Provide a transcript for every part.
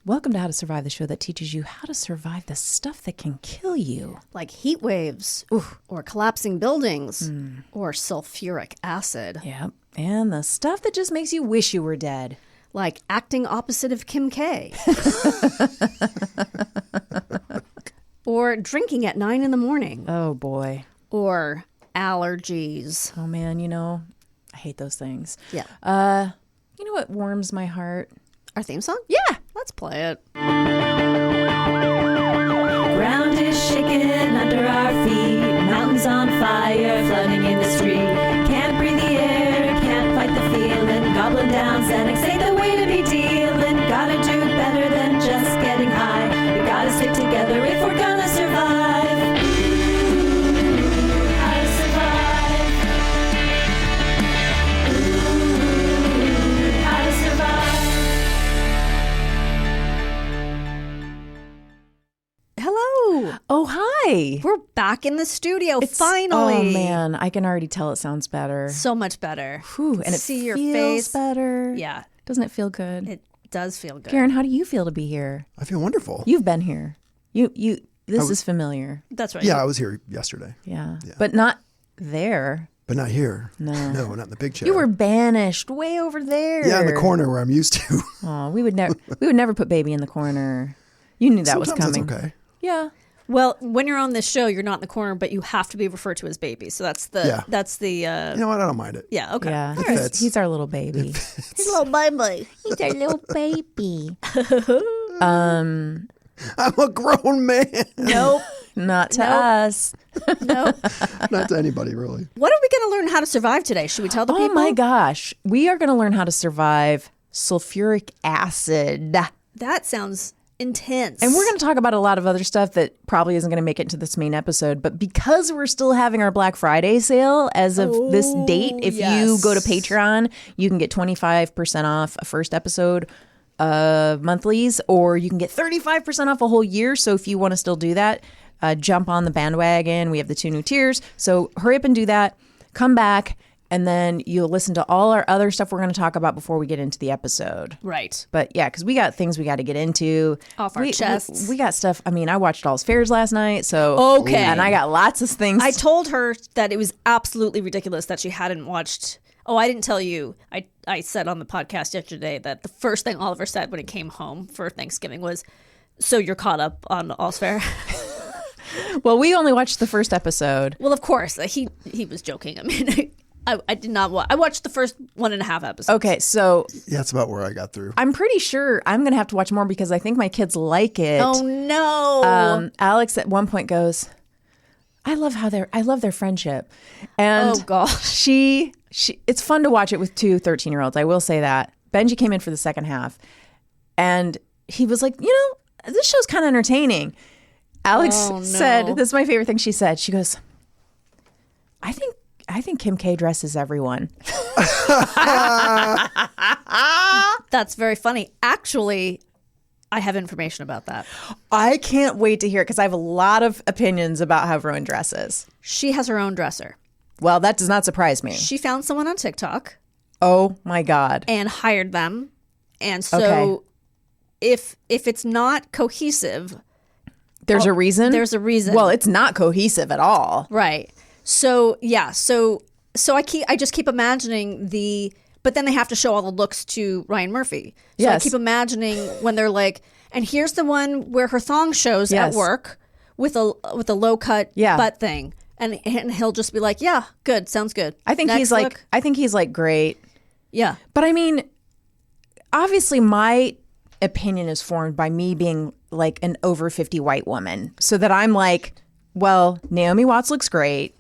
Welcome to How to Survive, the show that teaches you how to survive the stuff that can kill you. Like heat waves, or collapsing buildings, or sulfuric acid. Yep. And the stuff that just makes you wish you were dead. Like acting opposite of Kim K. Or drinking at 9 a.m. Oh, boy. Or allergies. Oh, man, I hate those things. Yeah. You know what warms my heart? Our theme song? Yeah. Let's play it. Ground is shaking under our feet. Mountains on fire, flooding in the street. Can't breathe the air, can't fight the feeling. Gobbling down Xanax ain't the way to be dealing. Gotta do better than just getting high. We gotta stick together if we're gonna survive. How to survive. How to survive. Hello. Oh, hi. We're back in the studio, finally. Oh, man. I can already tell it sounds better. So much better. Whew, and it See your feels face. better. Yeah, Doesn't it feel good? it does feel good. Karen, how do you feel to be here? I feel wonderful. You've been here. This is familiar. That's right. Yeah, I was here yesterday, Yeah. But not there. but not here. No. No, not in the big chair. You were banished way over there. Yeah, in the corner where I'm used to. Oh, we would never put baby in the corner. You knew that was Sometimes coming. that's okay. Yeah. Well, when you're on this show, you're not in the corner, but you have to be referred to as baby. So that's the You know what? I don't mind it. yeah, okay. Yeah. It fits. He's our little baby. He's a little baby. He's our little baby. I'm a grown man. Nope. Not to us. Nope. Not to anybody, really. What are we going to learn how to survive today? Should we tell the Oh people? my gosh. We are going to learn how to survive sulfuric acid. That sounds intense. And we're going to talk about a lot of other stuff that probably isn't going to make it into this main episode. But because we're still having our Black Friday sale as of this date, if you go to Patreon, you can get 25% off a first episode of monthlies, or you can get 35% off a whole year. So if you want to still do that, jump on the bandwagon. We have the 2 new tiers. So hurry up and do that. Come back. And then you'll listen to all our other stuff we're going to talk about before we get into the episode. Right. But yeah, because we got things we got to get into. Off our chests. We got stuff. I mean, I watched All's Fairs last night. So Okay. And I got lots of things. I told her that it was absolutely ridiculous that she hadn't watched. Oh, I didn't tell you. I said on the podcast yesterday that the first thing Oliver said when he came home for Thanksgiving was, "So you're caught up on All's Fair?" Well, we only watched the first episode. Well, of course. He was joking. I mean, I did not watch. I watched the first 1.5 episodes. Okay, so Yeah, that's about where I got through. I'm pretty sure I'm going to have to watch more because I think my kids like it. Oh no. Alex at one point goes, I love their friendship. And Oh, gosh. she it's fun to watch it with 2 13-year-olds. I will say that. Benji came in for the second half and he was like, this show's kind of entertaining. Alex said, this is my favorite thing she said. She goes, I think Kim K dresses everyone. That's very funny. Actually, I have information about that. I can't wait to hear it because I have a lot of opinions about how everyone dresses. She has her own dresser. Well, that does not surprise me. She found someone on TikTok Oh my God. and hired them. And so Okay. if it's not cohesive, There's a reason? there's a reason. Well, it's not cohesive at all. right. So yeah, so I just keep imagining but then they have to show all the looks to Ryan Murphy. So Yes. I keep imagining when they're like, and here's the one where her thong shows Yes. at work with a low cut Yeah. butt thing. And he'll just be like, yeah, good, sounds good. I think Next he's like look. I think he's like great. Yeah. But I mean, obviously my opinion is formed by me being like an over 50 white woman. So that I'm like, well, Naomi Watts looks great.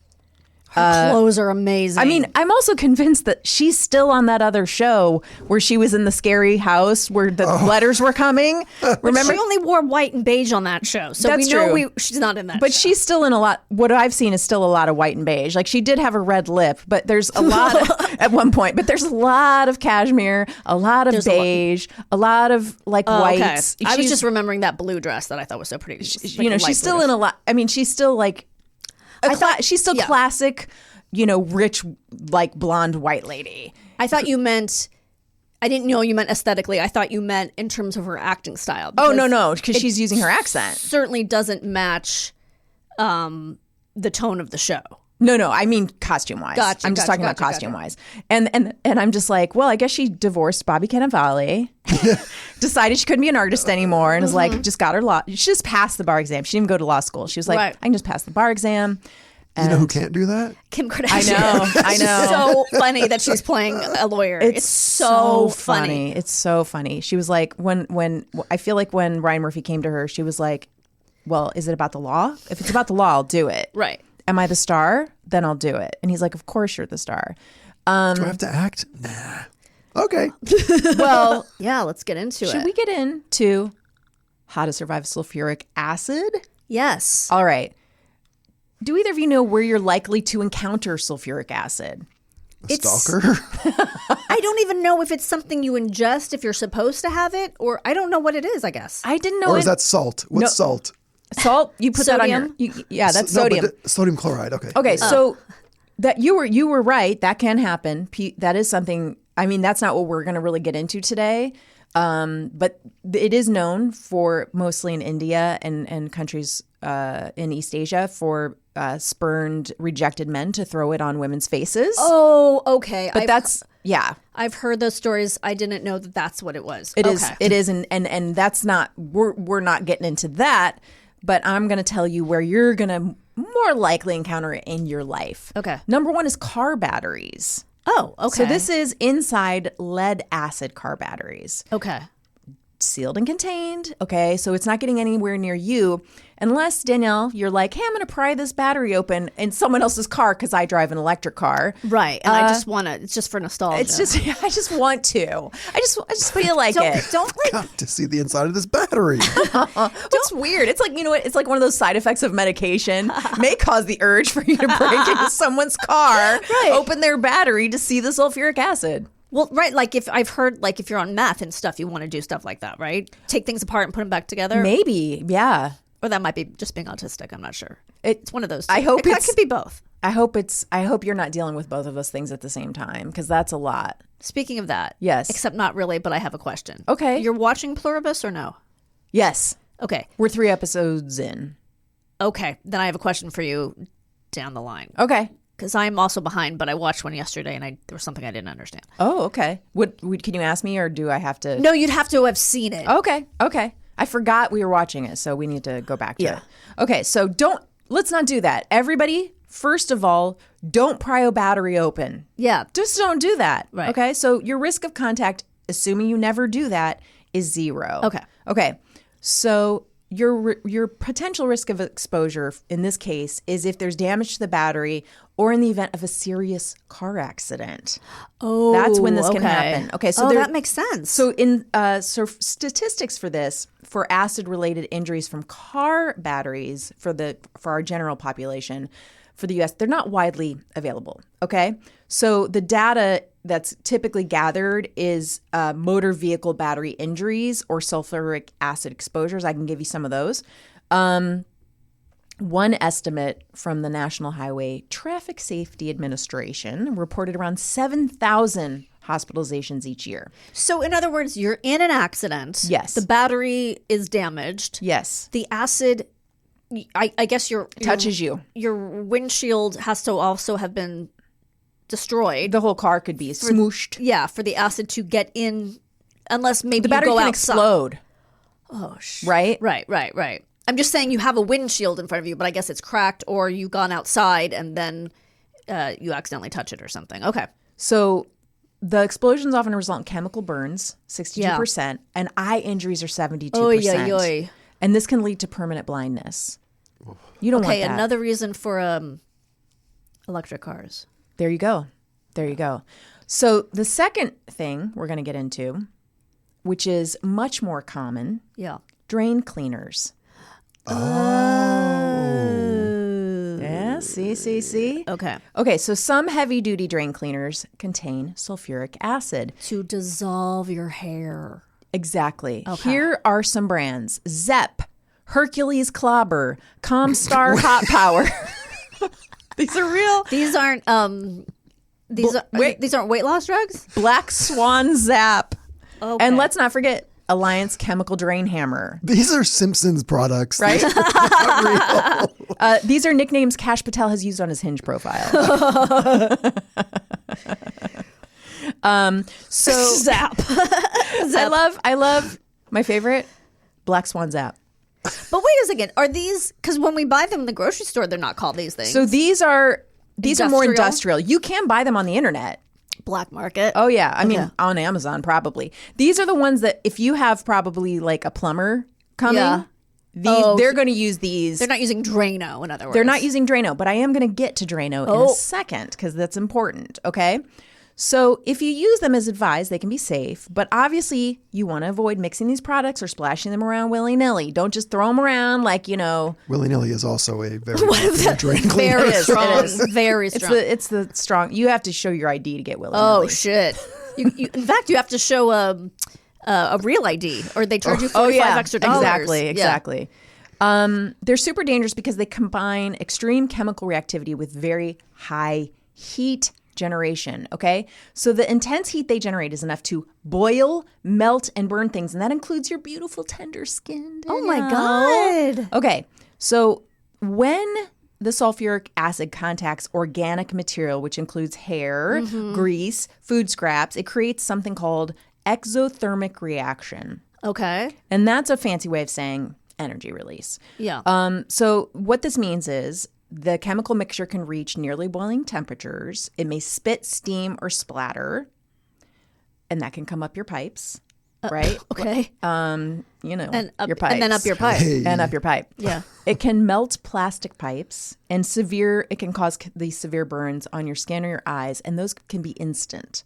Her clothes are amazing. I mean, I'm also convinced that she's still on that other show where she was in the scary house where the letters were coming. Remember? she only wore white and beige on that show, so That's we know true. she's not in that. But show. she's still in a lot. What I've seen is still a lot of white and beige. Like she did have a red lip, but there's a lot at one point. But there's a lot of cashmere, a lot of beige, a lot of like whites. Okay. I was She's- just remembering that blue dress that I thought was so pretty. she's still in a lot. I mean, she's still like. She's still classic, rich, like blonde white lady. I thought you meant I didn't know you meant aesthetically. I thought you meant in terms of her acting style. Oh, no, because she's using her accent. Certainly doesn't match the tone of the show. No, I mean costume-wise. Gotcha, I'm just talking about costume-wise. And I'm just like, well, I guess she divorced Bobby Cannavale, decided she couldn't be an artist anymore, and is like, just got her law. She just passed the bar exam. She didn't even go to law school. She was like, Right. I can just pass the bar exam. You know who can't do that? Kim Kardashian. I know. So funny that she's playing a lawyer. It's so funny. It's so funny. She was like, when I feel like when Ryan Murphy came to her, she was like, well, is it about the law? If it's about the law, I'll do it. Right. Am I the star? Then I'll do it. And he's like, of course you're the star. Do I have to act? Nah. Okay. Well, Yeah, let's get into it. should we get into how to survive sulfuric acid? Yes. All right. Do either of you know where you're likely to encounter sulfuric acid? A stalker? I don't even know if it's something you ingest if you're supposed to have it, or I don't know what it is, I guess. I didn't know Or it. is that salt? What's salt? Salt? You put that on your... Sodium? Yeah, that's No, but sodium. sodium chloride. Okay. Okay, so that you were right. That can happen. That is something. I mean, that's not what we're going to really get into today. But it is known for mostly in India and countries in East Asia for spurned, rejected men to throw it on women's faces. Oh, okay. but yeah. I've heard those stories. I didn't know that that's what it was. It is. It is, and that's not. We're not getting into that. But I'm going to tell you where you're going to more likely encounter it in your life. Okay. Number one is car batteries. Oh, okay. So this is inside lead acid car batteries, Okay. sealed and contained. Okay, so it's not getting anywhere near you unless, Danielle, you're like, hey, I'm going to pry this battery open in someone else's car because I drive an electric car. Right. And I just want to, it's just for nostalgia. It's just, I just want to. I just feel like it. Don't like, Got to see the inside of this battery. It's weird. It's like, you know what? It's like one of those side effects of medication may cause the urge for you to break into someone's car, open their battery to see the sulfuric acid. well, right. Like if I've heard, like if you're on meth and stuff, you want to do stuff like that, right? Take things apart and put them back together. Maybe, yeah. Or that might be just being autistic. I'm not sure. It- It's one of those two. I hope it it's- could be both. I hope you're not dealing with both of those things at the same time because that's a lot. Speaking of that. Yes. Except not really, but I have a question. Okay. You're watching Pluribus or no? Yes. Okay. We're 3 episodes in. Okay. Then I have a question for you down the line. Okay. Because I'm also behind, but I watched one yesterday and there was something I didn't understand. Oh, okay. What can you ask me or do I have to? No, you'd have to have seen it. Okay. I forgot we were watching it, so we need to go back to it. Okay, so let's not do that. Everybody, first of all, don't pry a battery open. Yeah. Just don't do that. Right. Okay, so your risk of contact, assuming you never do that, is 0. Okay. Okay, so your potential risk of exposure in this case is if there's damage to the battery or in the event of a serious car accident. Oh, That's when this can happen. Okay, so that makes sense. So so statistics for this, for acid-related injuries from car batteries for our general population, for the U.S., they're not widely available. Okay, so the data that's typically gathered is motor vehicle battery injuries or sulfuric acid exposures. I can give you some of those. One estimate from the National Highway Traffic Safety Administration reported around 7,000 hospitalizations each year. So, in other words, you're in an accident. Yes. The battery is damaged. Yes. The acid, I guess Touches you. Your windshield has to also have been destroyed. The whole car could be smooshed. Yeah, for the acid to get in, unless maybe The battery you go can outside. explode. Oh, Right? Right. I'm just saying you have a windshield in front of you, but I guess it's cracked, or you've gone outside and then you accidentally touch it or something. Okay. So the explosions often result in chemical burns, 62%, and eye injuries are 72%. Oy, oy, oy. And this can lead to permanent blindness. You don't want Okay, that. another reason for electric cars. There you go. So the second thing we're going to get into, which is much more common, Yeah. drain cleaners. Oh. Yeah, see? Okay. Okay, so some heavy-duty drain cleaners contain sulfuric acid. To dissolve your hair. Exactly. Here are some brands. Zepp, Hercules Clobber, Comstar Hot Power. These are real. These aren't These aren't weight loss drugs? Black Swan Zap. Okay. And let's not forget Alliance Chemical Drain Hammer. These are Simpsons products. Right? Not real. These are nicknames Kash Patel has used on his Hinge profile. So Zap. I love my favorite, Black Swan Zap. But wait a second. Are these, because when we buy them in the grocery store, they're not called these things. So these are more Industrial? industrial. You can buy them on the internet. Black market. Oh yeah, I mean on Amazon probably. These are the ones that if you have probably like a plumber coming, they're going to use these. They're not using Drano, in other words. They're not using Drano, but I am going to get to Drano in a second because that's important. Okay. So if you use them as advised, they can be safe, but obviously you want to avoid mixing these products or splashing them around willy-nilly. Don't just throw them around like, Willy-nilly is also a very popular drain cleaner. Very strong. It is. Very strong. It's the strong. You have to show your ID to get willy-nilly. Oh, shit. In fact, you have to show a real ID or they charge you $45 extra dollars. Exactly. They're super dangerous because they combine extreme chemical reactivity with very high heat generation. Okay. So the intense heat they generate is enough to boil, melt, and burn things. And that includes your beautiful, tender skin. Oh my God. Okay. So when the sulfuric acid contacts organic material, which includes hair, grease, food scraps, it creates something called exothermic reaction. Okay. And that's a fancy way of saying energy release. Yeah. So what this means is the chemical mixture can reach nearly boiling temperatures. It may spit, steam, or splatter, and that can come up your pipes, right? Okay. And up, your pipes. And then up your pipe. Hey. And up your pipe. Yeah. It can melt plastic pipes, and it can cause these severe burns on your skin or your eyes, and those can be instant.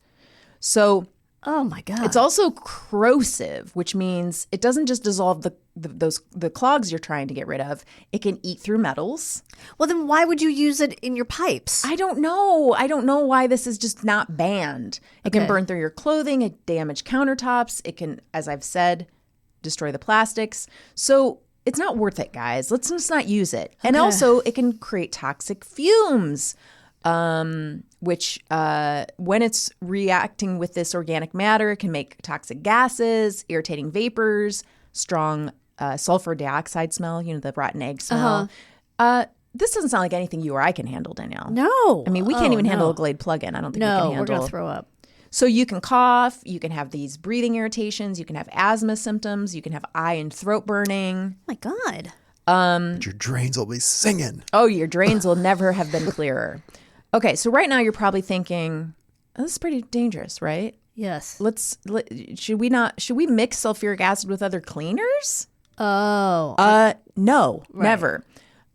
So Oh my God. it's also corrosive, which means it doesn't just dissolve the clogs you're trying to get rid of. It can eat through metals. Well, then why would you use it in your pipes? I don't know. I don't know why this is just not banned. It can burn through your clothing. It damage countertops. It can, as I've said, destroy the plastics. So it's not worth it, guys. Let's just not use it. And also, it can create toxic fumes. Which when it's reacting with this organic matter, it can make toxic gases, irritating vapors, strong sulfur dioxide smell, the rotten egg smell. This doesn't sound like anything you or I can handle, Danielle. No. I mean, we can't even handle a Glade plug-in. I don't think we can handle. We're going to throw up. So you can cough, you can have these breathing irritations, you can have asthma symptoms, you can have eye and throat burning. Oh my God. Your drains will be singing. Oh, your drains will never have been clearer. Okay, so right now you're probably thinking, this is pretty dangerous, right? Yes. Should we mix sulfuric acid with other cleaners? Oh. No, never.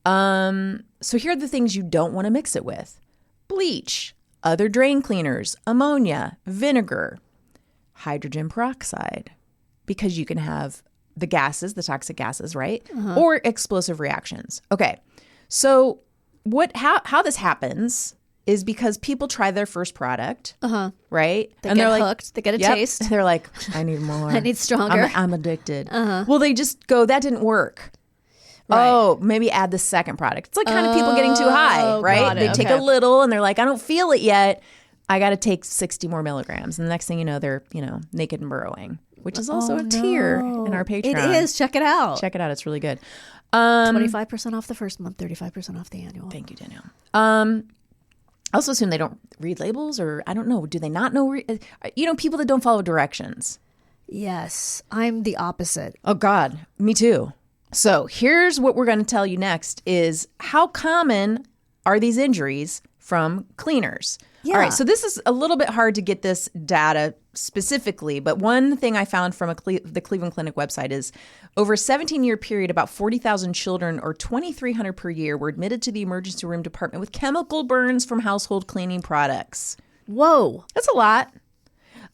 So here are the things you don't want to mix it with: bleach, other drain cleaners, ammonia, vinegar, hydrogen peroxide, because you can have the toxic gases, right? Or explosive reactions. Okay, so how this happens is because people try their first product, right? They get hooked. They get a taste. They're like, I need more. I need stronger. I'm addicted. Well, they just go, that didn't work. Right. Oh, maybe add the second product. It's like kind of people getting too high, right? Got it. They take a little and they're like, I don't feel it yet. I got to take 60 more milligrams. And the next thing you know, they're, naked and burrowing, which is also a tier in our Patreon. It is. Check it out. Check it out. It's really good. 25% off the first month, 35% off the annual. Thank you, Danielle. I also assume they don't read labels, or I don't know. Do they not know? People that don't follow directions. Yes. I'm the opposite. Oh, God. Me too. So here's what we're going to tell you next is how common are these injuries from cleaners? Yeah. All right. So this is a little bit hard to get this data specifically, but one thing I found from the Cleveland Clinic website is over a 17-year period, about 40,000 children or 2,300 per year were admitted to the emergency room department with chemical burns from household cleaning products. Whoa. That's a lot.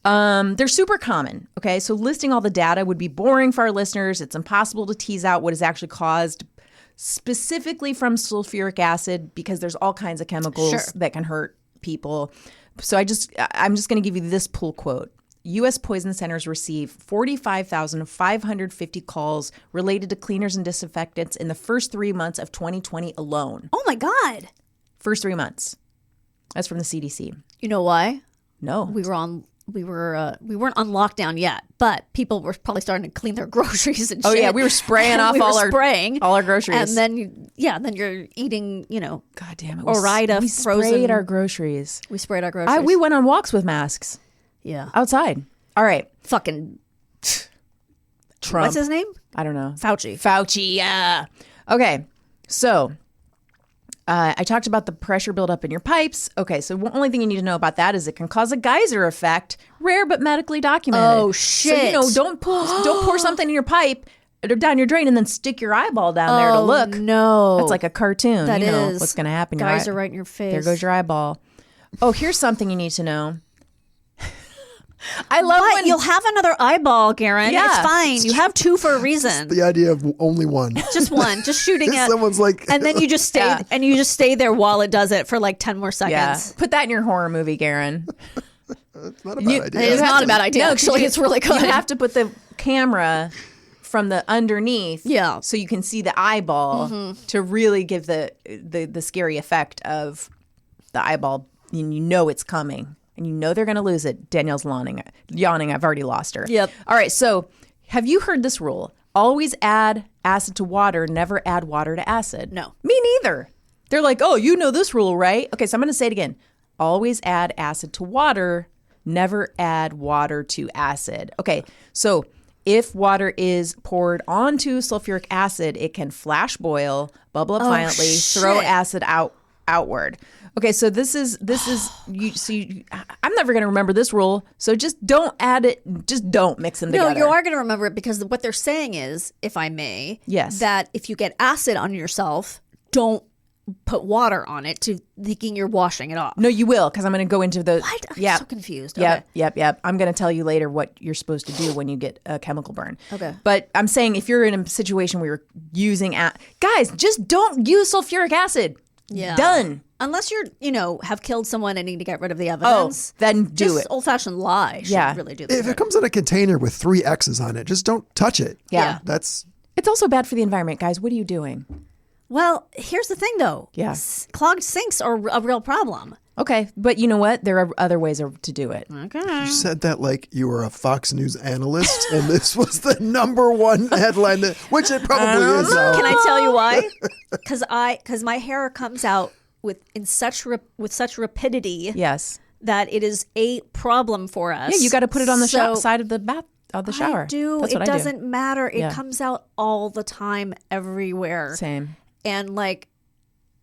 They're super common. Okay. So listing all the data would be boring for our listeners. It's impossible to tease out what is actually caused specifically from sulfuric acid because there's all kinds of chemicals that can hurt people. So I'm just going to give you this pull quote. U.S. poison centers receive 45,550 calls related to cleaners and disinfectants in the first 3 months of 2020 alone. Oh, my God. First 3 months. That's from the CDC. You know why? No. We weren't on lockdown yet, but people were probably starting to clean their groceries and shit. Oh yeah, we were spraying off all our groceries. And then you're eating, God damn it. Orida we frozen. sprayed our groceries. We sprayed our groceries. We went on walks with masks yeah. outside. All right. Fucking Trump. What's his name? I don't know. Fauci. Yeah. Okay. So I talked about the pressure buildup in your pipes. Okay, so the only thing you need to know about that is it can cause a geyser effect, rare but medically documented. Oh shit! So don't pour something in your pipe or down your drain and then stick your eyeball down there to look. No, that's like a cartoon. That you know is. what's going to happen. Geyser right in your face. There goes your eyeball. Oh, here's something you need to know. I love when you'll have another eyeball, Garen. Yeah. It's fine. You have two for a reason. The idea of only one. Just one. Just shooting it. Someone's like, and then you just stay and you just stay there while it does it for like 10 more seconds. Yeah. Put that in your horror movie, Garen. It's not a bad idea. It's not a bad idea. No, actually, it's really good. You have to put the camera from the underneath, yeah, so you can see the eyeball to really give the scary effect of the eyeball. And you know it's coming. And you know they're going to lose it. Danielle's yawning. I've already lost her. Yep. All right. So have you heard this rule? Always add acid to water. Never add water to acid. No. Me neither. They're like, oh, you know this rule, right? Okay. So I'm going to say it again. Always add acid to water. Never add water to acid. Okay. So if water is poured onto sulfuric acid, it can flash boil, bubble up violently, throw acid outward. Okay, so this is I'm never going to remember this rule. So just don't add it. Just don't mix them together. No, you are going to remember it because what they're saying is, if I may, yes, that if you get acid on yourself, don't put water on it thinking you're washing it off. No, you will, because I'm going to go into the. What? I'm so confused. Yep, okay. Yep. I'm going to tell you later what you're supposed to do when you get a chemical burn. Okay. But I'm saying if you're in a situation where you're using guys, just don't use sulfuric acid. Yeah. Done. Unless you're, have killed someone and need to get rid of the evidence. Oh, then do it. Old-fashioned lie should really do that. If it comes in a container with 3 X's on it, just don't touch it. Yeah. It's also bad for the environment, guys. What are you doing? Well, here's the thing, though. Yeah. Clogged sinks are a real problem. Okay, but you know what? There are other ways to do it. Okay. You said that like you were a Fox News analyst, and this was the #1 headline, which it probably is. Can I tell you why? Because my hair comes out with such rapidity. Yes. That it is a problem for us. Yeah, you got to put it on the side of the bath of the shower. I do. That's what it I doesn't do. matter. It comes out all the time, everywhere. Same. And like,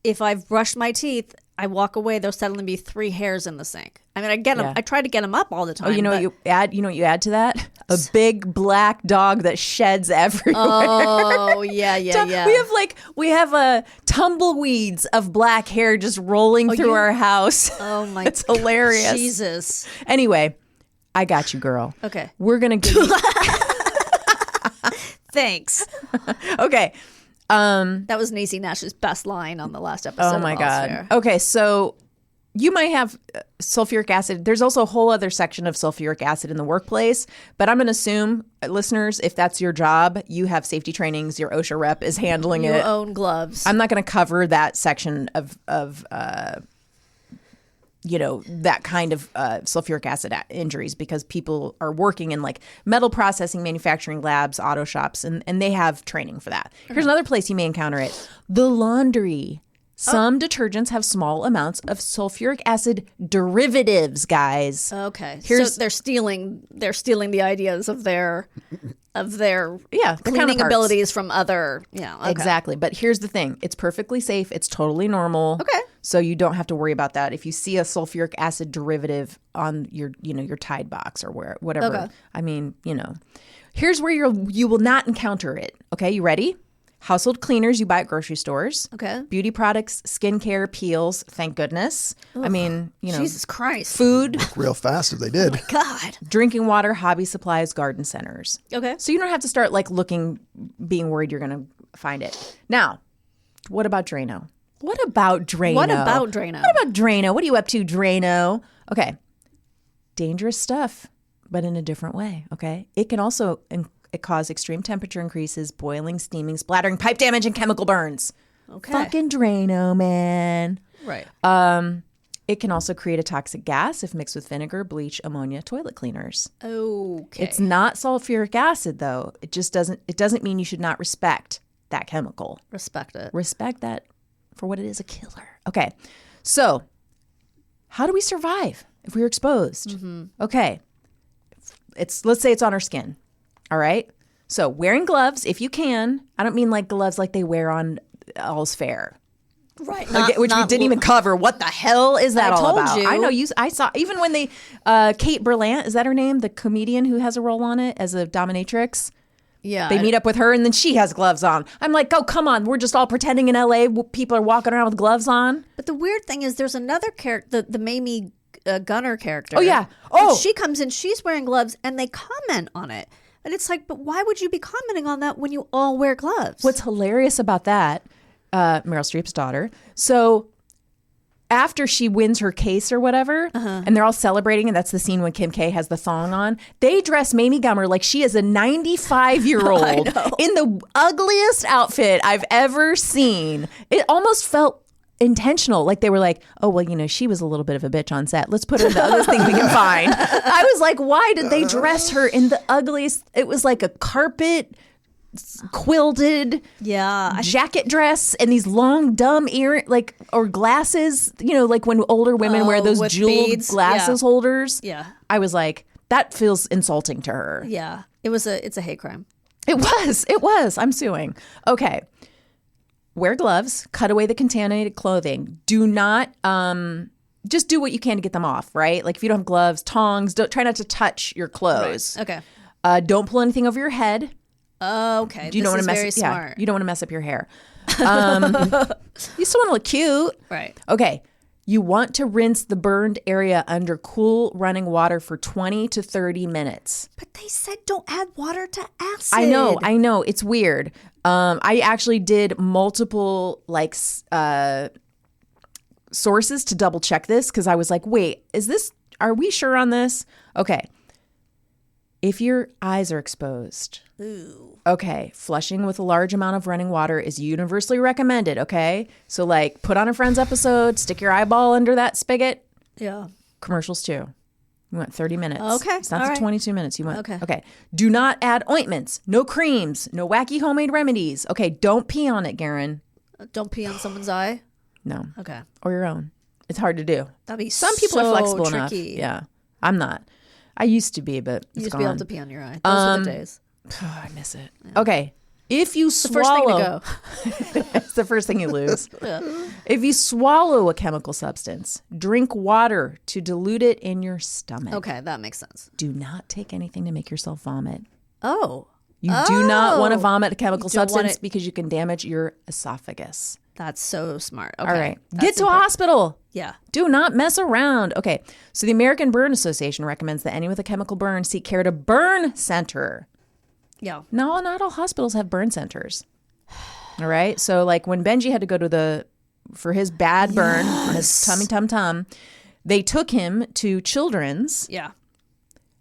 if I've brushed my teeth, I walk away. There'll suddenly be 3 hairs in the sink. I mean, I get them. I try to get them up all the time. Oh, you know what you add? You know what you add to that? A big black dog that sheds everywhere. Oh yeah. We have tumbleweeds of black hair just rolling through our house. Oh my! It's hilarious. Jesus. Anyway, I got you, girl. Okay. We're gonna give you. Thanks. Okay. That was Niecy Nash's best line on the last episode. Oh my God. Okay, so you might have sulfuric acid. There's also a whole other section of sulfuric acid in the workplace, but I'm going to assume, listeners, if that's your job, you have safety trainings, your OSHA rep is handling your it. own gloves. I'm not going to cover that section of that kind of sulfuric acid injuries because people are working in like metal processing, manufacturing labs, auto shops, and they have training for that. Here's another place you may encounter it. The laundry. Some detergents have small amounts of sulfuric acid derivatives, guys. Okay. So they're stealing the ideas of their cleaning abilities from other Exactly. But here's the thing. It's perfectly safe. It's totally normal. Okay. So you don't have to worry about that. If you see a sulfuric acid derivative on your Tide box or whatever. Okay. I mean, here's where you will not encounter it. Okay, you ready? Household cleaners you buy at grocery stores. Okay. Beauty products, skincare, peels, thank goodness. Ugh. I mean, Jesus Christ. Food. Real fast if they did. God. Drinking water, hobby supplies, garden centers. Okay. So you don't have to start like being worried you're going to find it. Now, what about Drano? What about Drano? What about Drano? What are you up to, Drano? Okay. Dangerous stuff, but in a different way, okay? It can also cause extreme temperature increases, boiling, steaming, splattering, pipe damage, and chemical burns. Okay. Fucking Drano, man. Right. It can also create a toxic gas if mixed with vinegar, bleach, ammonia, toilet cleaners. Okay. It's not sulfuric acid, though. It doesn't mean you should not respect that chemical. Respect it. Respect that for what it is, a killer. Okay. So how do we survive if we're exposed? Mm-hmm. Okay. Let's say it's on our skin. All right. So wearing gloves, if you can. I don't mean like gloves like they wear on All's Fair. Right. Which we didn't even cover. What the hell is that all about? You. I know I saw, even when they, Kate Berlant, is that her name? The comedian who has a role on it as a dominatrix? Yeah. They meet up with her and then she has gloves on. I'm like, oh, come on. We're just all pretending in LA. People are walking around with gloves on. But the weird thing is there's another character, the Mamie Gunner character. Oh, yeah. Oh. She comes in, she's wearing gloves and they comment on it. And it's like, but why would you be commenting on that when you all wear gloves? What's hilarious about that, Meryl Streep's daughter. So after she wins her case or whatever, and they're all celebrating, and that's the scene when Kim K has the thong on, they dress Mamie Gummer like she is a 95-year-old in the ugliest outfit I've ever seen. It almost felt intentional. Like they were like, oh, well, you know, she was a little bit of a bitch on set. Let's put her in the ugliest thing we can find. I was like, why did they dress her in the ugliest? It was like a carpet quilted jacket dress and these long dumb ear or glasses, you know, like when older women wear those jeweled beads. glasses holders. Yeah. I was like, that feels insulting to her. Yeah. It's a hate crime. It was. I'm suing. Okay. Wear gloves, cut away the contaminated clothing. Do not just do what you can to get them off, right? Like if you don't have gloves, tongs, try not to touch your clothes. Right. Okay. Don't pull anything over your head. Okay. You don't want to mess. Very smart. Yeah, you don't want to mess up your hair. You still want to look cute, right? Okay. You want to rinse the burned area under cool running water for 20 to 30 minutes. But they said don't add water to acid. I know. It's weird. I actually did multiple sources to double check this because I was like, wait, are we sure on this? Okay. If your eyes are exposed, okay, flushing with a large amount of running water is universally recommended, okay? So, put on a Friends episode, stick your eyeball under that spigot. Yeah. Commercials, too. You want 30 minutes. Okay. It's not the 22 minutes you want. Okay. Do not add ointments, no creams, no wacky homemade remedies. Okay, don't pee on it, Garen. Don't pee on someone's eye? No. Okay. Or your own. It's hard to do. That'd be Some people are flexible tricky. enough. Yeah. I'm not. I used to be, but you used gone. to be able to pee on your eye. Those were the days. I miss it. Yeah. Okay. If you swallow, the first thing to go. it's the first thing you lose. Yeah. If you swallow a chemical substance, drink water to dilute it in your stomach. Okay, that makes sense. Do not take anything to make yourself vomit. Oh. You do not want to vomit a chemical substance because you can damage your esophagus. That's so smart. Okay. All right. Get to a hospital. Yeah. Do not mess around. Okay. So the American Burn Association recommends that anyone with a chemical burn seek care at a burn center. Yeah. No, not all hospitals have burn centers. All right. So when Benji had to go for his bad burn on his tum, they took him to Children's. Yeah.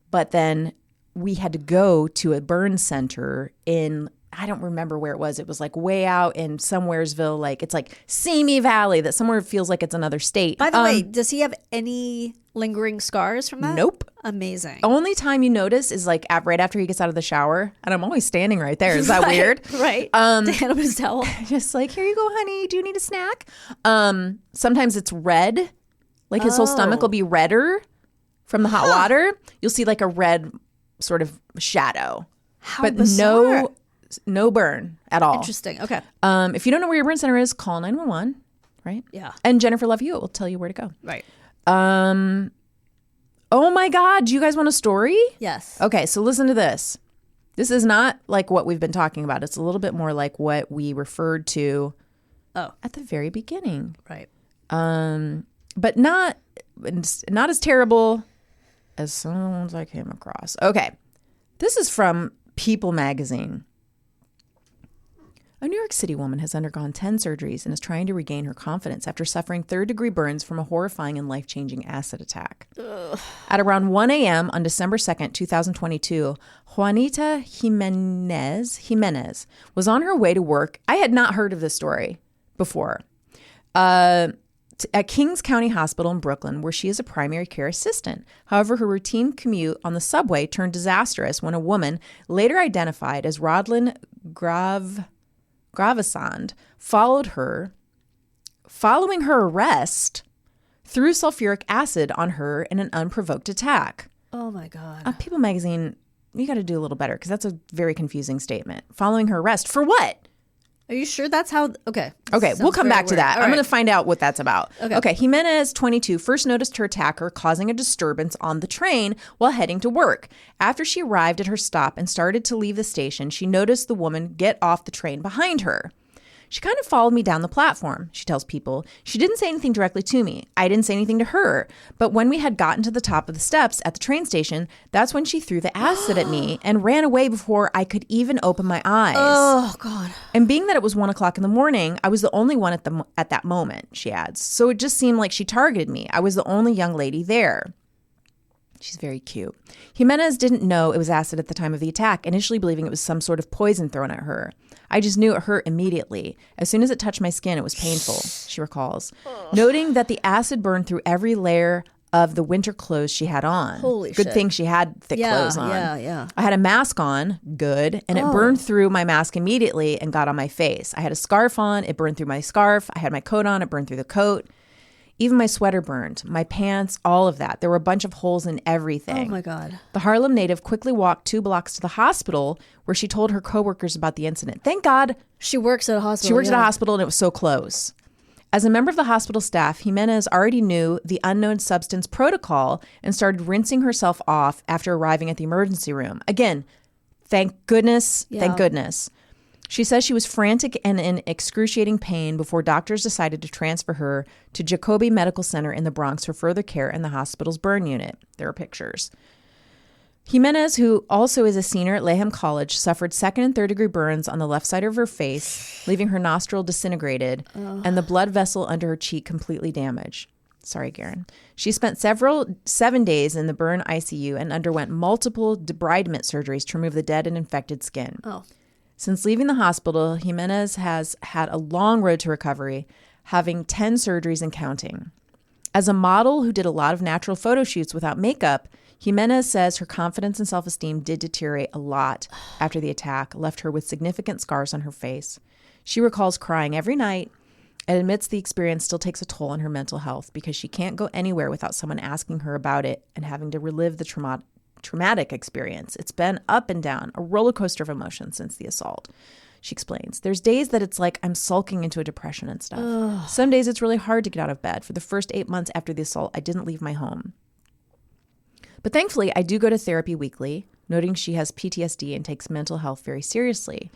But then we had to go to a burn center in, I don't remember where it was. It was way out in somewheresville. It's Simi Valley, that somewhere feels like it's another state. By the way, does he have any lingering scars from that? Nope. Amazing. Only time you notice is right after he gets out of the shower. And I'm always standing right there. Is that weird? Right. To hand him his towel. Just here you go, honey. Do you need a snack? Sometimes it's red. His whole stomach will be redder from the hot water. You'll see a red sort of shadow. How but bizarre. No burn at all. Interesting. Okay. If you don't know where your burn center is, call 911, right? Yeah. And Jennifer Love Hewitt will tell you where to go. Right. Oh my God. Do you guys want a story? Yes. Okay. So listen to this. This is not what we've been talking about. It's a little bit more like what we referred to at the very beginning. Right. But not as terrible as some of the ones I came across. Okay. This is from People magazine. A New York City woman has undergone 10 surgeries and is trying to regain her confidence after suffering third-degree burns from a horrifying and life-changing acid attack. Ugh. At around 1 a.m. on December 2nd, 2022, Juanita Jimenez was on her way to work. I had not heard of this story before. To at Kings County Hospital in Brooklyn, where she is a primary care assistant. However, her routine commute on the subway turned disastrous when a woman, later identified as Rodlin Gravesand, following her arrest, threw sulfuric acid on her in an unprovoked attack. Oh my God. People magazine, you got to do a little better because that's a very confusing statement. Following her arrest for what? Are you sure that's how? Okay. Okay, we'll come back to that. All I'm right. going to find out what that's about. Okay. Jimenez, 22, first noticed her attacker causing a disturbance on the train while heading to work. After she arrived at her stop and started to leave the station, she noticed the woman get off the train behind her. She kind of followed me down the platform, she tells People. She didn't say anything directly to me. I didn't say anything to her. But when we had gotten to the top of the steps at the train station, that's when she threw the acid at me and ran away before I could even open my eyes. Oh, God. And being that it was 1 o'clock in the morning, I was the only one at that moment, she adds. So it just seemed like she targeted me. I was the only young lady there. She's very cute. Jimenez didn't know it was acid at the time of the attack, initially believing it was some sort of poison thrown at her. I just knew it hurt immediately. As soon as it touched my skin, it was painful, she recalls, noting that the acid burned through every layer of the winter clothes she had on. Holy Good shit. thing she had thick clothes on. Yeah. I had a mask on, good, and it burned through my mask immediately and got on my face. I had a scarf on, it burned through my scarf. I had my coat on, it burned through the coat. Even my sweater burned, my pants, all of that. There were a bunch of holes in everything. Oh, my God. The Harlem native quickly walked 2 blocks to the hospital where she told her coworkers about the incident. Thank God She works at a hospital. she worked at a hospital and it was so close. As a member of the hospital staff, Jimenez already knew the unknown substance protocol and started rinsing herself off after arriving at the emergency room. Again, thank goodness, thank goodness. She says she was frantic and in excruciating pain before doctors decided to transfer her to Jacobi Medical Center in the Bronx for further care in the hospital's burn unit. There are pictures. Jimenez, who also is a senior at Lehigh College, suffered 2nd and 3rd degree burns on the left side of her face, leaving her nostril disintegrated and the blood vessel under her cheek completely damaged. Sorry, Garen. She spent 7 days in the burn ICU and underwent multiple debridement surgeries to remove the dead and infected skin. Oh. Since leaving the hospital, Jimenez has had a long road to recovery, having 10 surgeries and counting. As a model who did a lot of natural photo shoots without makeup, Jimenez says her confidence and self-esteem did deteriorate a lot after the attack, left her with significant scars on her face. She recalls crying every night and admits the experience still takes a toll on her mental health because she can't go anywhere without someone asking her about it and having to relive the traumatic experience. It's been up and down, a roller coaster of emotions since the assault. She explains, there's days that it's like I'm sulking into a depression and stuff. Ugh. Some days it's really hard to get out of bed. For the first 8 months after the assault, I didn't leave my home. But thankfully, I do go to therapy weekly, noting she has PTSD and takes mental health very seriously.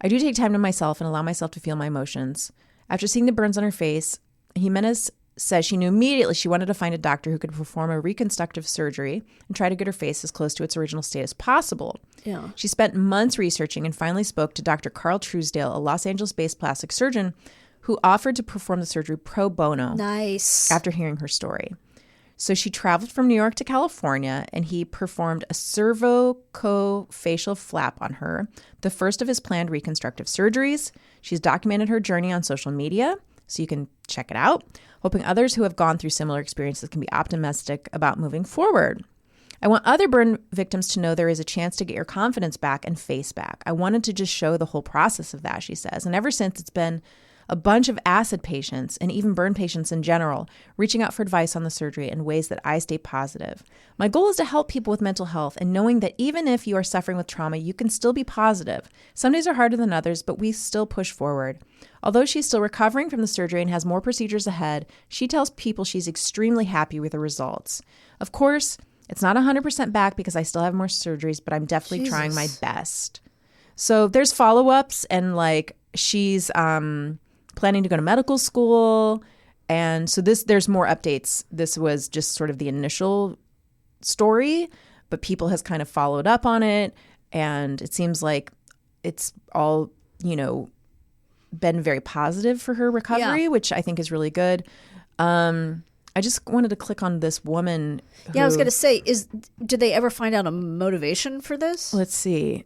I do take time to myself and allow myself to feel my emotions. After seeing the burns on her face, Jimenez says she knew immediately she wanted to find a doctor who could perform a reconstructive surgery and try to get her face as close to its original state as possible. Yeah. She spent months researching and finally spoke to Dr. Carl Truesdale, a Los Angeles-based plastic surgeon, who offered to perform the surgery pro bono. Nice. After hearing her story. So she traveled from New York to California, and he performed a cervicofacial flap on her, the first of his planned reconstructive surgeries. She's documented her journey on social media, so you can check it out, hoping others who have gone through similar experiences can be optimistic about moving forward. I want other burn victims to know there is a chance to get your confidence back and face back. I wanted to just show the whole process of that, she says. And ever since, it's been a bunch of acid patients and even burn patients in general reaching out for advice on the surgery in ways that I stay positive. My goal is to help people with mental health and knowing that even if you are suffering with trauma, you can still be positive. Some days are harder than others, but we still push forward. Although she's still recovering from the surgery and has more procedures ahead, she tells People she's extremely happy with the results. Of course, it's not 100% back because I still have more surgeries, but I'm definitely trying my best. So there's follow-ups, and like she's planning to go to medical school. And so there's more updates. This was just sort of the initial story, but People has kind of followed up on it. And it seems like it's all, been very positive for her recovery, which I think is really good. I just wanted to click on this woman. I was going to say, did they ever find out a motivation for this? Let's see.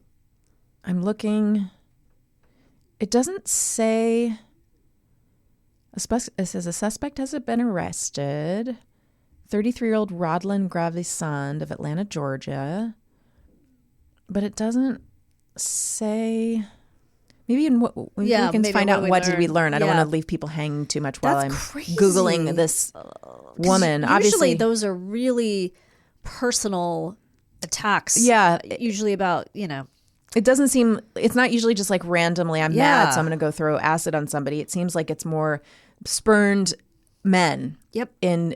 I'm looking. It doesn't say. It says a suspect has been arrested. 33-year-old Rodlin Gravesand of Atlanta, Georgia. But it doesn't say. Maybe we can find out what did we learn. I don't want to leave people hanging too much while I'm Googling this woman. Usually Obviously, those are really personal attacks. Yeah. Usually about, it doesn't seem, it's not usually just like randomly, I'm mad, so I'm going to go throw acid on somebody. It seems like it's more spurned men. Yep. In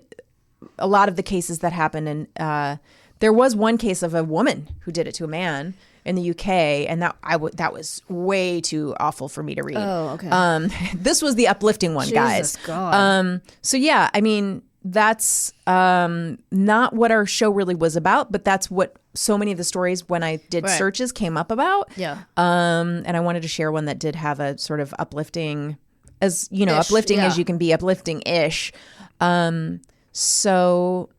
a lot of the cases that happen. And there was one case of a woman who did it to a man in the UK, and that was way too awful for me to read. Oh, okay. This was the uplifting one, guys. God. So yeah, I mean, that's not what our show really was about, but that's what so many of the stories when I did searches came up about. Yeah. And I wanted to share one that did have a sort of uplifting, as you know, uplifting yeah. as you can be, uplifting-ish. So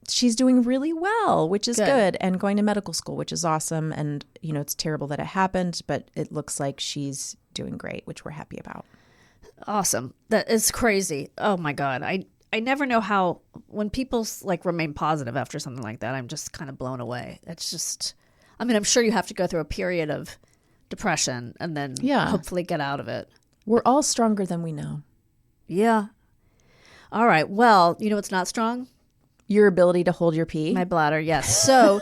she's doing really well, which is good, and going to medical school, which is awesome. And, you know, it's terrible that it happened, but it looks like she's doing great, which we're happy about. Awesome. That is crazy. Oh my God. I never know how, when people like remain positive after something like that, I'm just kind of blown away. It's just, I mean, I'm sure you have to go through a period of depression and then hopefully get out of it. We're all stronger than we know. Yeah. All right. Well, you know what's not strong? Your ability to hold your pee. My bladder, yes. So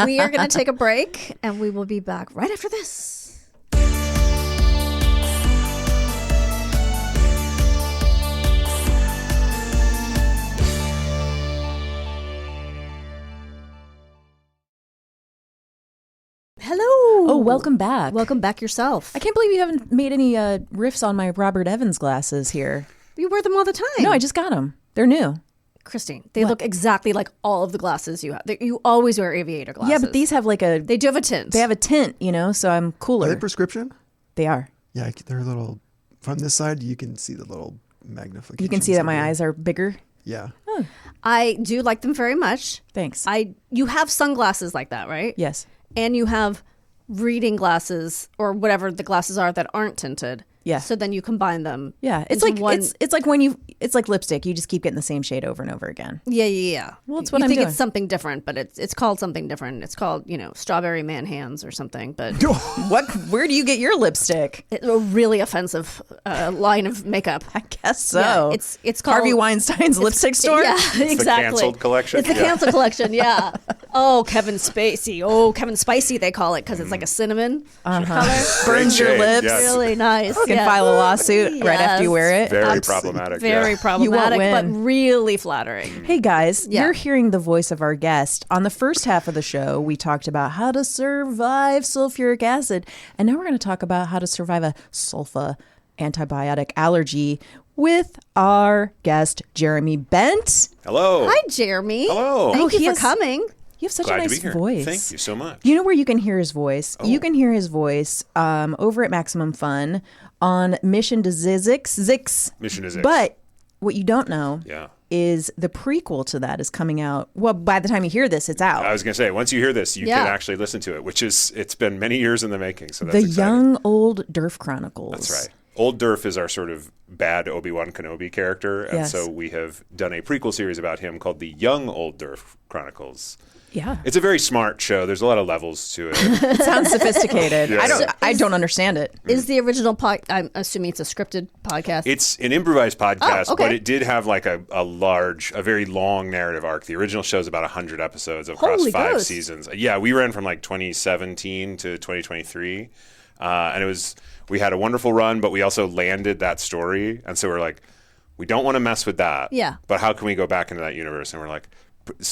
we are going to take a break and we will be back right after this. Hello. Oh, welcome back. Welcome back yourself. I can't believe you haven't made any riffs on my Robert Evans glasses here. You wear them all the time. No, I just got them. They're new. Kristine, they look exactly like all of the glasses you have. You always wear aviator glasses. Yeah, but these have like a... They do have a tint. They have a tint, you know, so I'm cooler. Are they prescription? They are. Yeah, they're a little... From this side, you can see the little magnification. You can see that my eyes are bigger. Yeah. Oh, I do like them very much. thanks. You have sunglasses like that, right? Yes. And you have reading glasses or whatever the glasses are that aren't tinted. Yeah. So then you combine them. Yeah. It's into like it's like when it's like lipstick. You just keep getting the same shade over and over again. Yeah. Well, it's what you I'm think doing. it's something different, but it's called something different. It's called, strawberry man hands or something. But Where do you get your lipstick? it's a really offensive line of makeup. I guess so. Yeah, it's called Harvey Weinstein's lipstick store. Yeah, It's exactly. the canceled collection. It's the canceled collection. Yeah. Oh, Kevin Spacey. Oh, Kevin Spicy. They call it because it's like a cinnamon color. Burns your shade, lips. yes. Really nice. You can file a lawsuit right after you wear it. Very problematic. Very yeah. problematic, You but won't win. really flattering. Hey guys, Yeah. you're hearing the voice of our guest. On the first half of the show, we talked about how to survive sulfuric acid, and now we're going to talk about how to survive a sulfa antibiotic allergy with our guest, Jeremy Bent. Hello. Hi, Jeremy. Hello. Thank Oh, you he for has- coming. You have such Glad a to nice be here. voice. Thank you so much. You know where you can hear his voice? Oh. You can hear his voice over at Maximum Fun on Mission to Zix. Mission is it. But what you don't know Yeah. is the prequel to that is coming out. Well, by the time you hear this, it's out. I was going to say, once you hear this, you Yeah. can actually listen to it, it's been many years in the making. So that's The exciting. Young Old Durf Chronicles. That's right. Old Durf is our sort of bad Obi-Wan Kenobi character. And Yes. so we have done a prequel series about him called The Young Old Durf Chronicles. Yeah. It's a very smart show. There's a lot of levels to it. It sounds sophisticated. Yeah. I don't understand it. Is the original I'm assuming it's a scripted podcast. It's an improvised podcast, Oh, okay. but it did have like a very long narrative arc. The original show's about 100 episodes across Holy 5 ghost. seasons. Yeah, we ran from like 2017 to 2023. And we had a wonderful run, but we also landed that story. And so we're like, we don't want to mess with that. Yeah. But how can we go back into that universe? And we're like,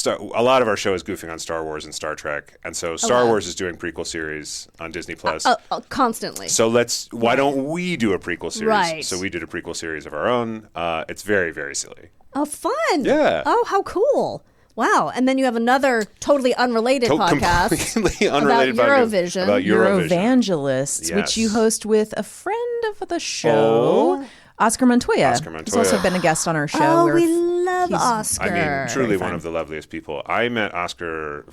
a lot of our show is goofing on Star Wars and Star Trek. And so Star Wars is doing prequel series on Disney Plus. Constantly. So why don't we do a prequel series? Right. So we did a prequel series of our own. It's very, very silly. Oh, fun. Yeah. Oh, how cool. Wow. And then you have another totally unrelated podcast Completely unrelated about podcast Eurovision. About Eurovision. Eurovangelists, which you Yes. host with a friend of the show, Oscar Montoya. Oscar He's Montoya. also been a guest on our show. Oh, where we love he's- Oscar. I mean, truly fun. one of the loveliest people. I met Oscar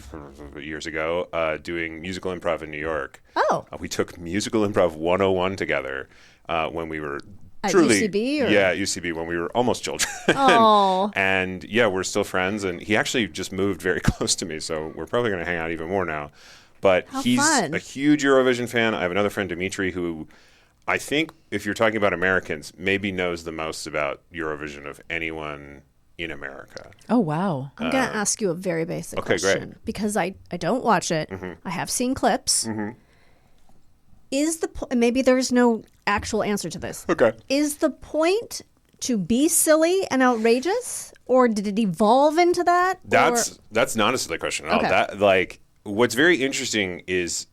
years ago doing musical improv in New York. Oh. We took musical improv 101 together when we were At Truly, UCB? Or? Yeah, at UCB when we were almost children. Oh. And yeah, we're still friends. And he actually just moved very close to me, so we're probably going to hang out even more now. But he's fun. a huge Eurovision fan. I have another friend, Dimitri, who I think, if you're talking about Americans, maybe knows the most about Eurovision of anyone in America. Oh, wow. I'm going to ask you a very basic Okay, question. great. Because I don't watch it. I have seen clips. Is the maybe there's no actual answer to this. Okay. Is the point to be silly and outrageous? Or did it evolve into that? That's not a silly question at all. Okay. That, like, what's very interesting is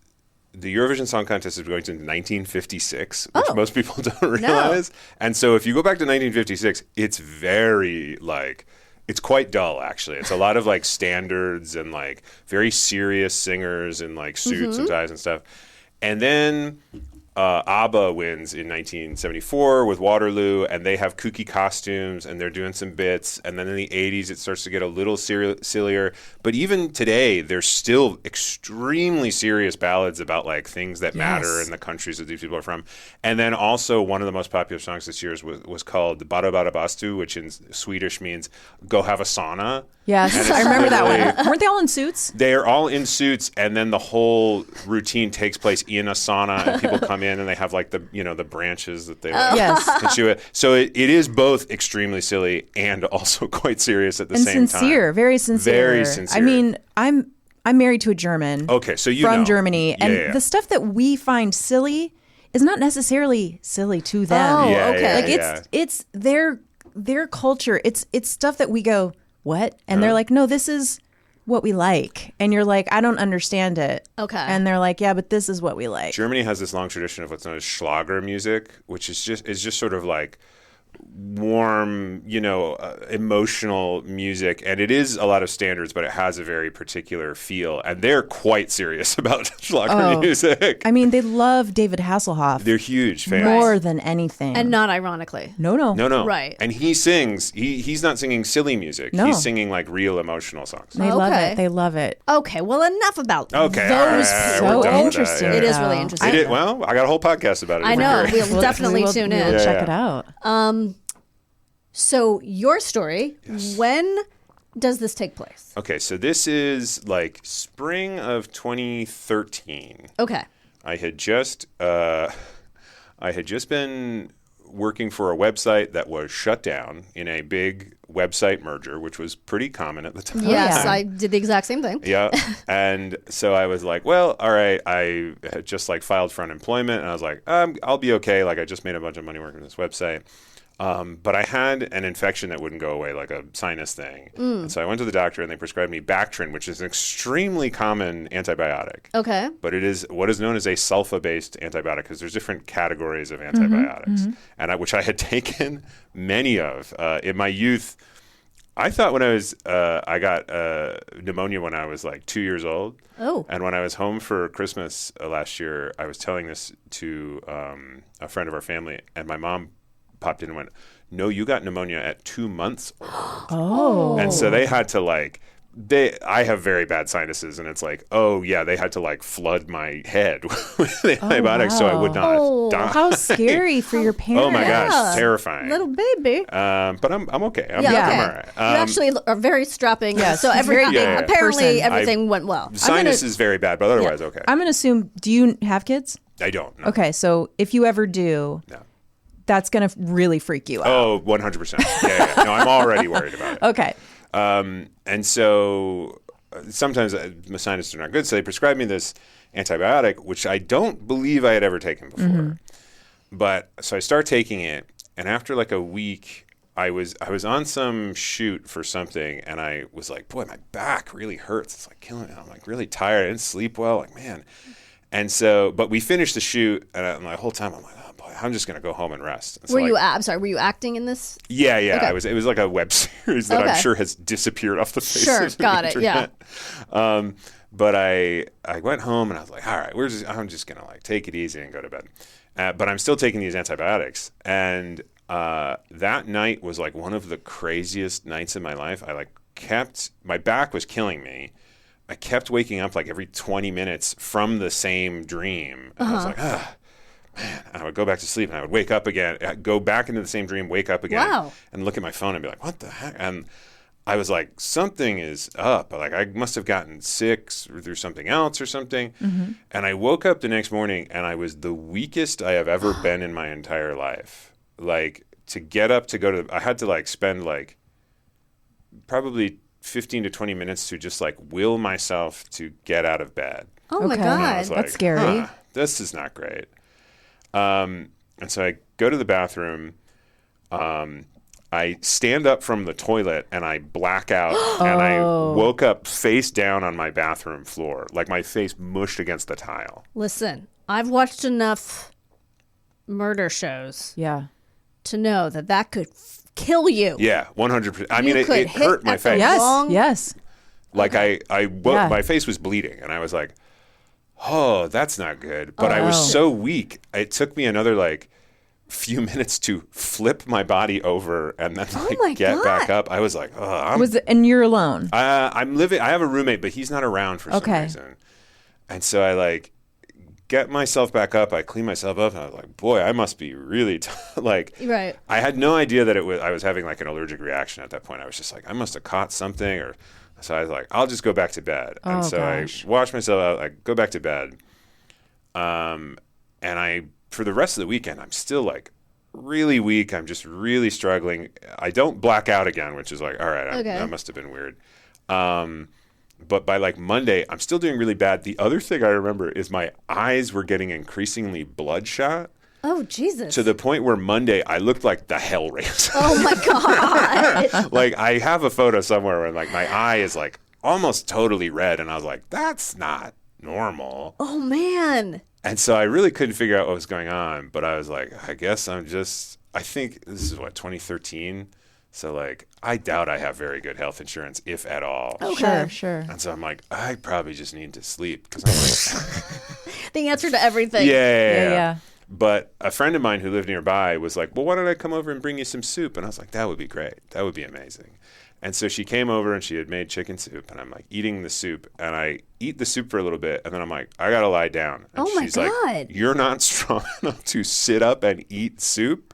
the Eurovision Song Contest is going to 1956, which most people don't realize. And so if you go back to 1956, it's very, like, it's quite dull, actually. It's a lot of, like, standards and, like, very serious singers in, like, suits and ties and stuff. And then ABBA wins in 1974 with Waterloo, and they have kooky costumes, and they're doing some bits. And then in the 80s, it starts to get a little sillier. But even today, there's still extremely serious ballads about, like, things that matter in the countries that these people are from. And then also one of the most popular songs this year was called Bara Bara Bastu, which in Swedish means go have a sauna. Yes, I remember that one. Weren't they all in suits? They are all in suits, and then the whole routine takes place in a sauna, and people come in and they have, like, the branches that they Yes. can chew it. So it is both extremely silly and also quite serious at the same time. Very sincere. Very sincere. I mean, I'm married to a German. Okay, so you from know. Germany, and Yeah. the stuff that we find silly is not necessarily silly to them. Oh, Yeah, okay. yeah, Like yeah. it's their culture. It's stuff that we go, what? And they're like, no, this is what we like. And you're like, I don't understand it. Okay. And they're like, yeah, but this is what we like. Germany has this long tradition of what's known as Schlager music, which is just sort of like warm, emotional music, and it is a lot of standards, but it has a very particular feel, and they're quite serious about Schlager music. I mean, they love David Hasselhoff They're huge fans. more than anything. And not ironically. no. No. Right. And he sings, he's not singing silly music. No. He's singing, like, real emotional songs. They love Okay. it. They love it. Okay, well, enough about Okay, those all right, people. we're So done with interesting. that, It is really though. interesting. Well, I got a whole podcast about it. I if know. you're curious. We'll definitely tune in. We'll check Yeah. it out. So your story, when does this take place? Okay, so this is like spring of 2013. Okay. I had just been working for a website that was shut down in a big website merger, which was pretty common at the time. Yes, yeah. I did the exact same thing. Yeah. And so I was like, well, all right. I had just, like, filed for unemployment, and I was like, I'll be okay. Like, I just made a bunch of money working on this website. But I had an infection that wouldn't go away, like a sinus thing. And so I went to the doctor, and they prescribed me Bactrim, which is an extremely common antibiotic. Okay. But it is what is known as a sulfa-based antibiotic, because there's different categories of antibiotics, and which I had taken many of in my youth. I thought when I got pneumonia when I was like 2 years old. Oh. And when I was home for Christmas last year, I was telling this to a friend of our family, and my mom popped in and went, no, you got pneumonia at 2 months old. Oh. And so they had to, like, I have very bad sinuses, and it's like, oh yeah, they had to, like, flood my head with antibiotics so I would not die. How scary for your parents. Oh my gosh, terrifying. Little baby. But I'm okay. I'm Okay. all right. You actually are very strapping. Yes, So very everything, good apparently person. everything went well. Sinus is very bad, but otherwise okay. I'm going to assume, do you have kids? I don't. No. Okay, so if you ever do, No. that's going to really freak you out. Oh, 100%. Yeah. No, I'm already worried about it. Okay. And so sometimes my sinuses are not good, so they prescribed me this antibiotic, which I don't believe I had ever taken before. But so I start taking it, and after like a week, I was on some shoot for something, and I was like, boy, my back really hurts. It's like killing me. I'm like really tired. I didn't sleep well. Like, man. And so, but we finished the shoot, and the whole time I'm like, oh boy, I'm just gonna go home and rest. And so, I'm sorry, were you acting in this? Yeah. Okay. It was like a web series that I'm Okay. sure has disappeared off the face Sure, of the got it, yeah. internet. But I went home and I was like, all right, I'm just gonna, like, take it easy and go to bed. But I'm still taking these antibiotics, and that night was like one of the craziest nights in my life. My back was killing me. I kept waking up like every 20 minutes from the same dream. And I was like, man, and I would go back to sleep and I would wake up again, I'd go back into the same dream, wake up again and look at my phone and be like, what the heck? And I was like, something is up. Like I must have gotten sick through something else or something. And I woke up the next morning and I was the weakest I have ever been in my entire life. Like to get up to go to, I had to like spend like probably 15 to 20 minutes to just like will myself to get out of bed. Oh my Okay. God. Like, That's scary. This is not great. And so I go to the bathroom. I stand up from the toilet and I black out and I woke up face down on my bathroom floor, like my face mushed against the tile. Listen, I've watched enough murder shows Yeah. to know that could kill you. Yeah, 100%. I mean, You it could hurt hit my at the face. Yes. Long- Yes. Like Yeah. my face was bleeding and I was like, oh, that's not good. But I was so weak. It took me another like few minutes to flip my body over and then like get back up. I was like, oh, And you're alone. I'm living. I have a roommate, but he's not around for some reason. And so I like get myself back up. I clean myself up, and I was like, boy, I must be really like. Right. I had no idea that I was having like an allergic reaction at that point. I was just like, I must have caught something, or so I was like, I'll just go back to bed. And so gosh. I wash myself out. I go back to bed. And I for the rest of the weekend, I'm still like really weak. I'm just really struggling. I don't black out again, which is like, all right, that must have been weird. But by like Monday, I'm still doing really bad. The other thing I remember is my eyes were getting increasingly bloodshot. Oh, Jesus. To the point where Monday, I looked like the Hellraiser. Oh, my God. Like, I have a photo somewhere where like my eye is like almost totally red. And I was like, that's not normal. Oh, man. And so I really couldn't figure out what was going on. But I was like, I guess I think this is 2013. So like, I doubt I have very good health insurance, if at all. Okay. Sure. And so I'm like, I probably just need to sleep. Because I'm like, The answer to everything. yeah. But a friend of mine who lived nearby was like, well, why don't I come over and bring you some soup? And I was like, that would be great. That would be amazing. And so she came over and she had made chicken soup. And I'm like eating the soup. And I eat the soup for a little bit. And then I'm like, I got to lie down. And Oh, my she's God. like, you're not strong enough to sit up and eat soup.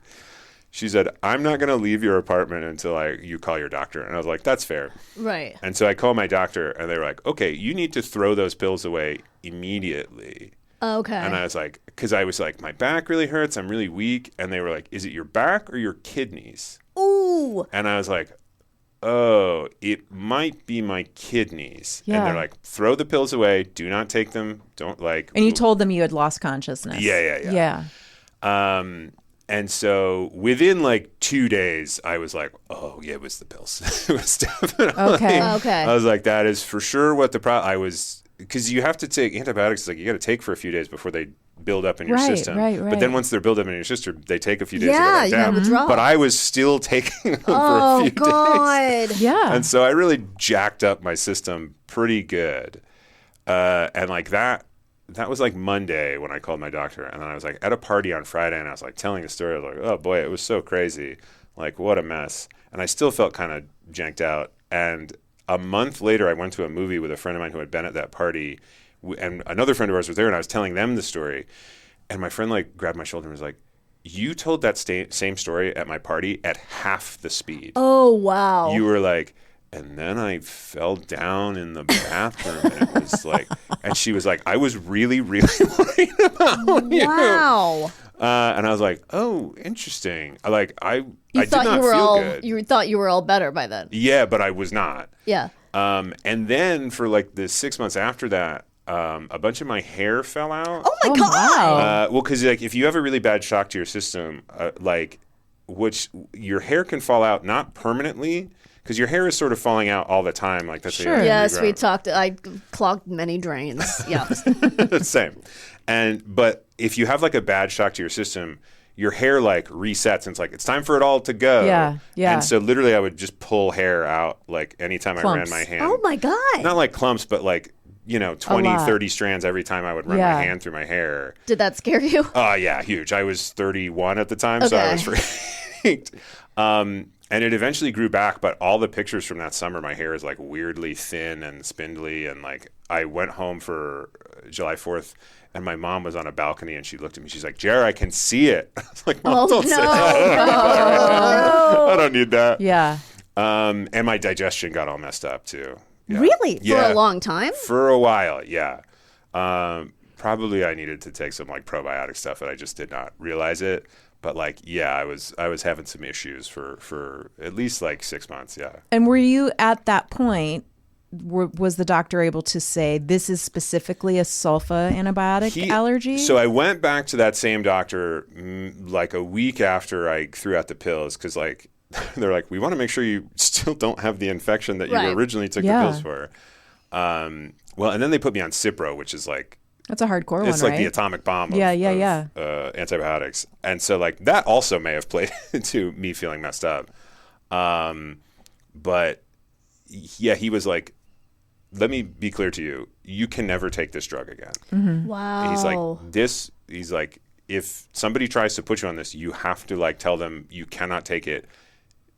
She said, I'm not going to leave your apartment until you call your doctor. And I was like, that's fair. Right. And so I called my doctor. And they were like, okay, you need to throw those pills away immediately. Okay. And I was like, because I was like, my back really hurts. I'm really weak. And they were like, is it your back or your kidneys? Ooh. And I was like, oh, it might be my kidneys. Yeah. And they're like, throw the pills away. Do not take them. Don't like. And you told them you had lost consciousness. Yeah. And so within like 2 days, I was like, oh, yeah, it was the pills. It was definitely. Okay. Okay. I was like, that is for sure what the problem. I was. Because you have to take antibiotics, like you got to take for a few days before they build up in your system. Right. But then once they're built up in your system, they take a few days Yeah, to go back you down. have to drop. But I was still taking them for a few days. God. Yeah. And so I really jacked up my system pretty good. And like that was like Monday when I called my doctor. And then I was like at a party on Friday and I was like telling the story. I was like, oh boy, it was so crazy. Like what a mess. And I still felt kind of janked out. And a month later, I went to a movie with a friend of mine who had been at that party, and another friend of ours was there, and I was telling them the story. And my friend like grabbed my shoulder and was like, you told that same story at my party at half the speed. Oh, wow. You were like, and then I fell down in the bathroom, and it was like, and she was like, I was really, really worried about you. Wow. And I was like, oh, interesting. I You did thought not you were feel all good. you thought you were all better by then. Yeah, but I was not. Yeah. And then for like the 6 months after that, a bunch of my hair fell out. Oh my God. Wow. Well, because like if you have a really bad shock to your system, which your hair can fall out not permanently, because your hair is sort of falling out all the time. Like that's Sure. Yes, we regrow. talked. I clogged many drains. Yeah. Same. But if you have like a bad shock to your system, your hair like resets and it's like, it's time for it all to go. Yeah. And so literally I would just pull hair out like anytime I Clumps. ran my hand. Oh my God. Not like clumps, but like, 20, lot. 30 strands every time I would run my hand through my hair. Did that scare you? Oh, yeah, huge. I was 31 at the time, so I was freaked. And it eventually grew back, but all the pictures from that summer, my hair is like weirdly thin and spindly and like I went home for July 4th. And my mom was on a balcony, and she looked at me. She's like, "Jer, I can see it." I was like, "Mom, don't say that. I don't need that." Yeah. And my digestion got all messed up too. Yeah. Really? Yeah. For a long time? For a while, yeah. Probably I needed to take some like probiotic stuff, and I just did not realize it. But like, yeah, I was having some issues for at least like 6 months. Yeah. And were you at that point? Was the doctor able to say this is specifically a sulfa antibiotic allergy? So I went back to that same doctor like a week after I threw out the pills because like they're like, we want to make sure you still don't have the infection that you originally took the pills for. Well, and then they put me on Cipro, which is like that's a hardcore one, it's like right? the atomic bomb of antibiotics. And so like that also may have played into me feeling messed up. But yeah, he was like, let me be clear to you. You can never take this drug again. Mm-hmm. Wow. He's like, if somebody tries to put you on this, you have to like tell them you cannot take it.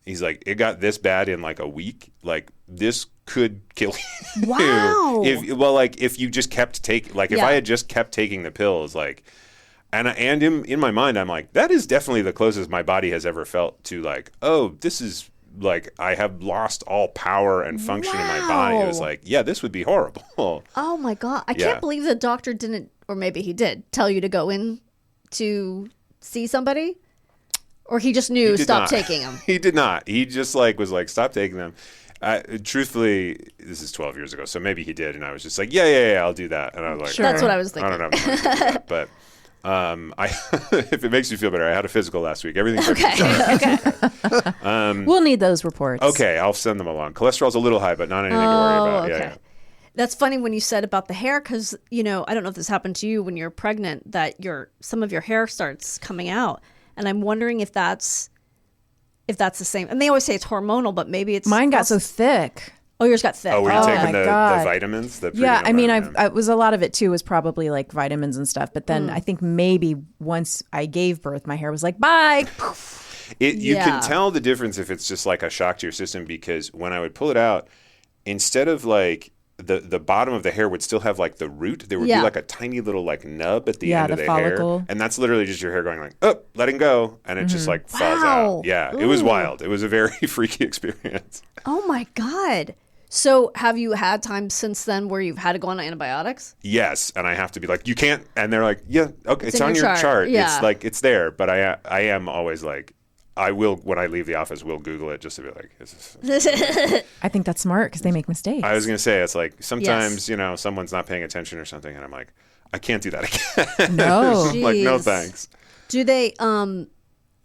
He's like, it got this bad in like a week. Like this could kill you. Wow. If you just kept taking, like if I had just kept taking the pills, like, and in my mind, I'm like, that is definitely the closest my body has ever felt to like, oh, this is like I have lost all power and function in my body. It was like, yeah, this would be horrible. Oh my God. I can't believe the doctor didn't, or maybe he did, tell you to go in to see somebody? Or he just knew, stop taking them? He did not. He just like was like, stop taking them. Truthfully, this is 12 years ago, so maybe he did. And I was just like, yeah, I'll do that. And I was like, sure. That's what I was thinking. I don't know. But if it makes you feel better, I had a physical last week. Everything's okay. We'll need those reports. Okay, I'll send them along. Cholesterol's a little high, but not anything to worry about. Okay. Yeah. That's funny when you said about the hair, because I don't know if this happened to you when you're pregnant, that some of your hair starts coming out, and I'm wondering if that's the same. And they always say it's hormonal, but maybe it's mine got so thick. Oh, yours got thick. Oh, were you taking the God. vitamins? Yeah, I mean, it was a lot of it too. Was probably like vitamins and stuff. But then I think maybe once I gave birth, my hair was like, bye. You can tell the difference if it's just like a shock to your system, because when I would pull it out, instead of like the bottom of the hair would still have like the root, there would be like a tiny little like nub at the end of the follicle. hair, and that's literally just your hair going like, oh, letting go, and it just like falls out. Yeah, it was wild. It was a very freaky experience. Oh my God. So have you had times since then where you've had to go on antibiotics? Yes, and I have to be like, you can't, and they're like, yeah, okay, it's on your chart. Yeah. It's like, it's there, but I am always like, I will, when I leave the office, we'll Google it just to be like, is this? I think that's smart because they make mistakes. I was going to say, it's like, sometimes, someone's not paying attention or something, and I'm like, I can't do that again. No. Like, no thanks. Do they,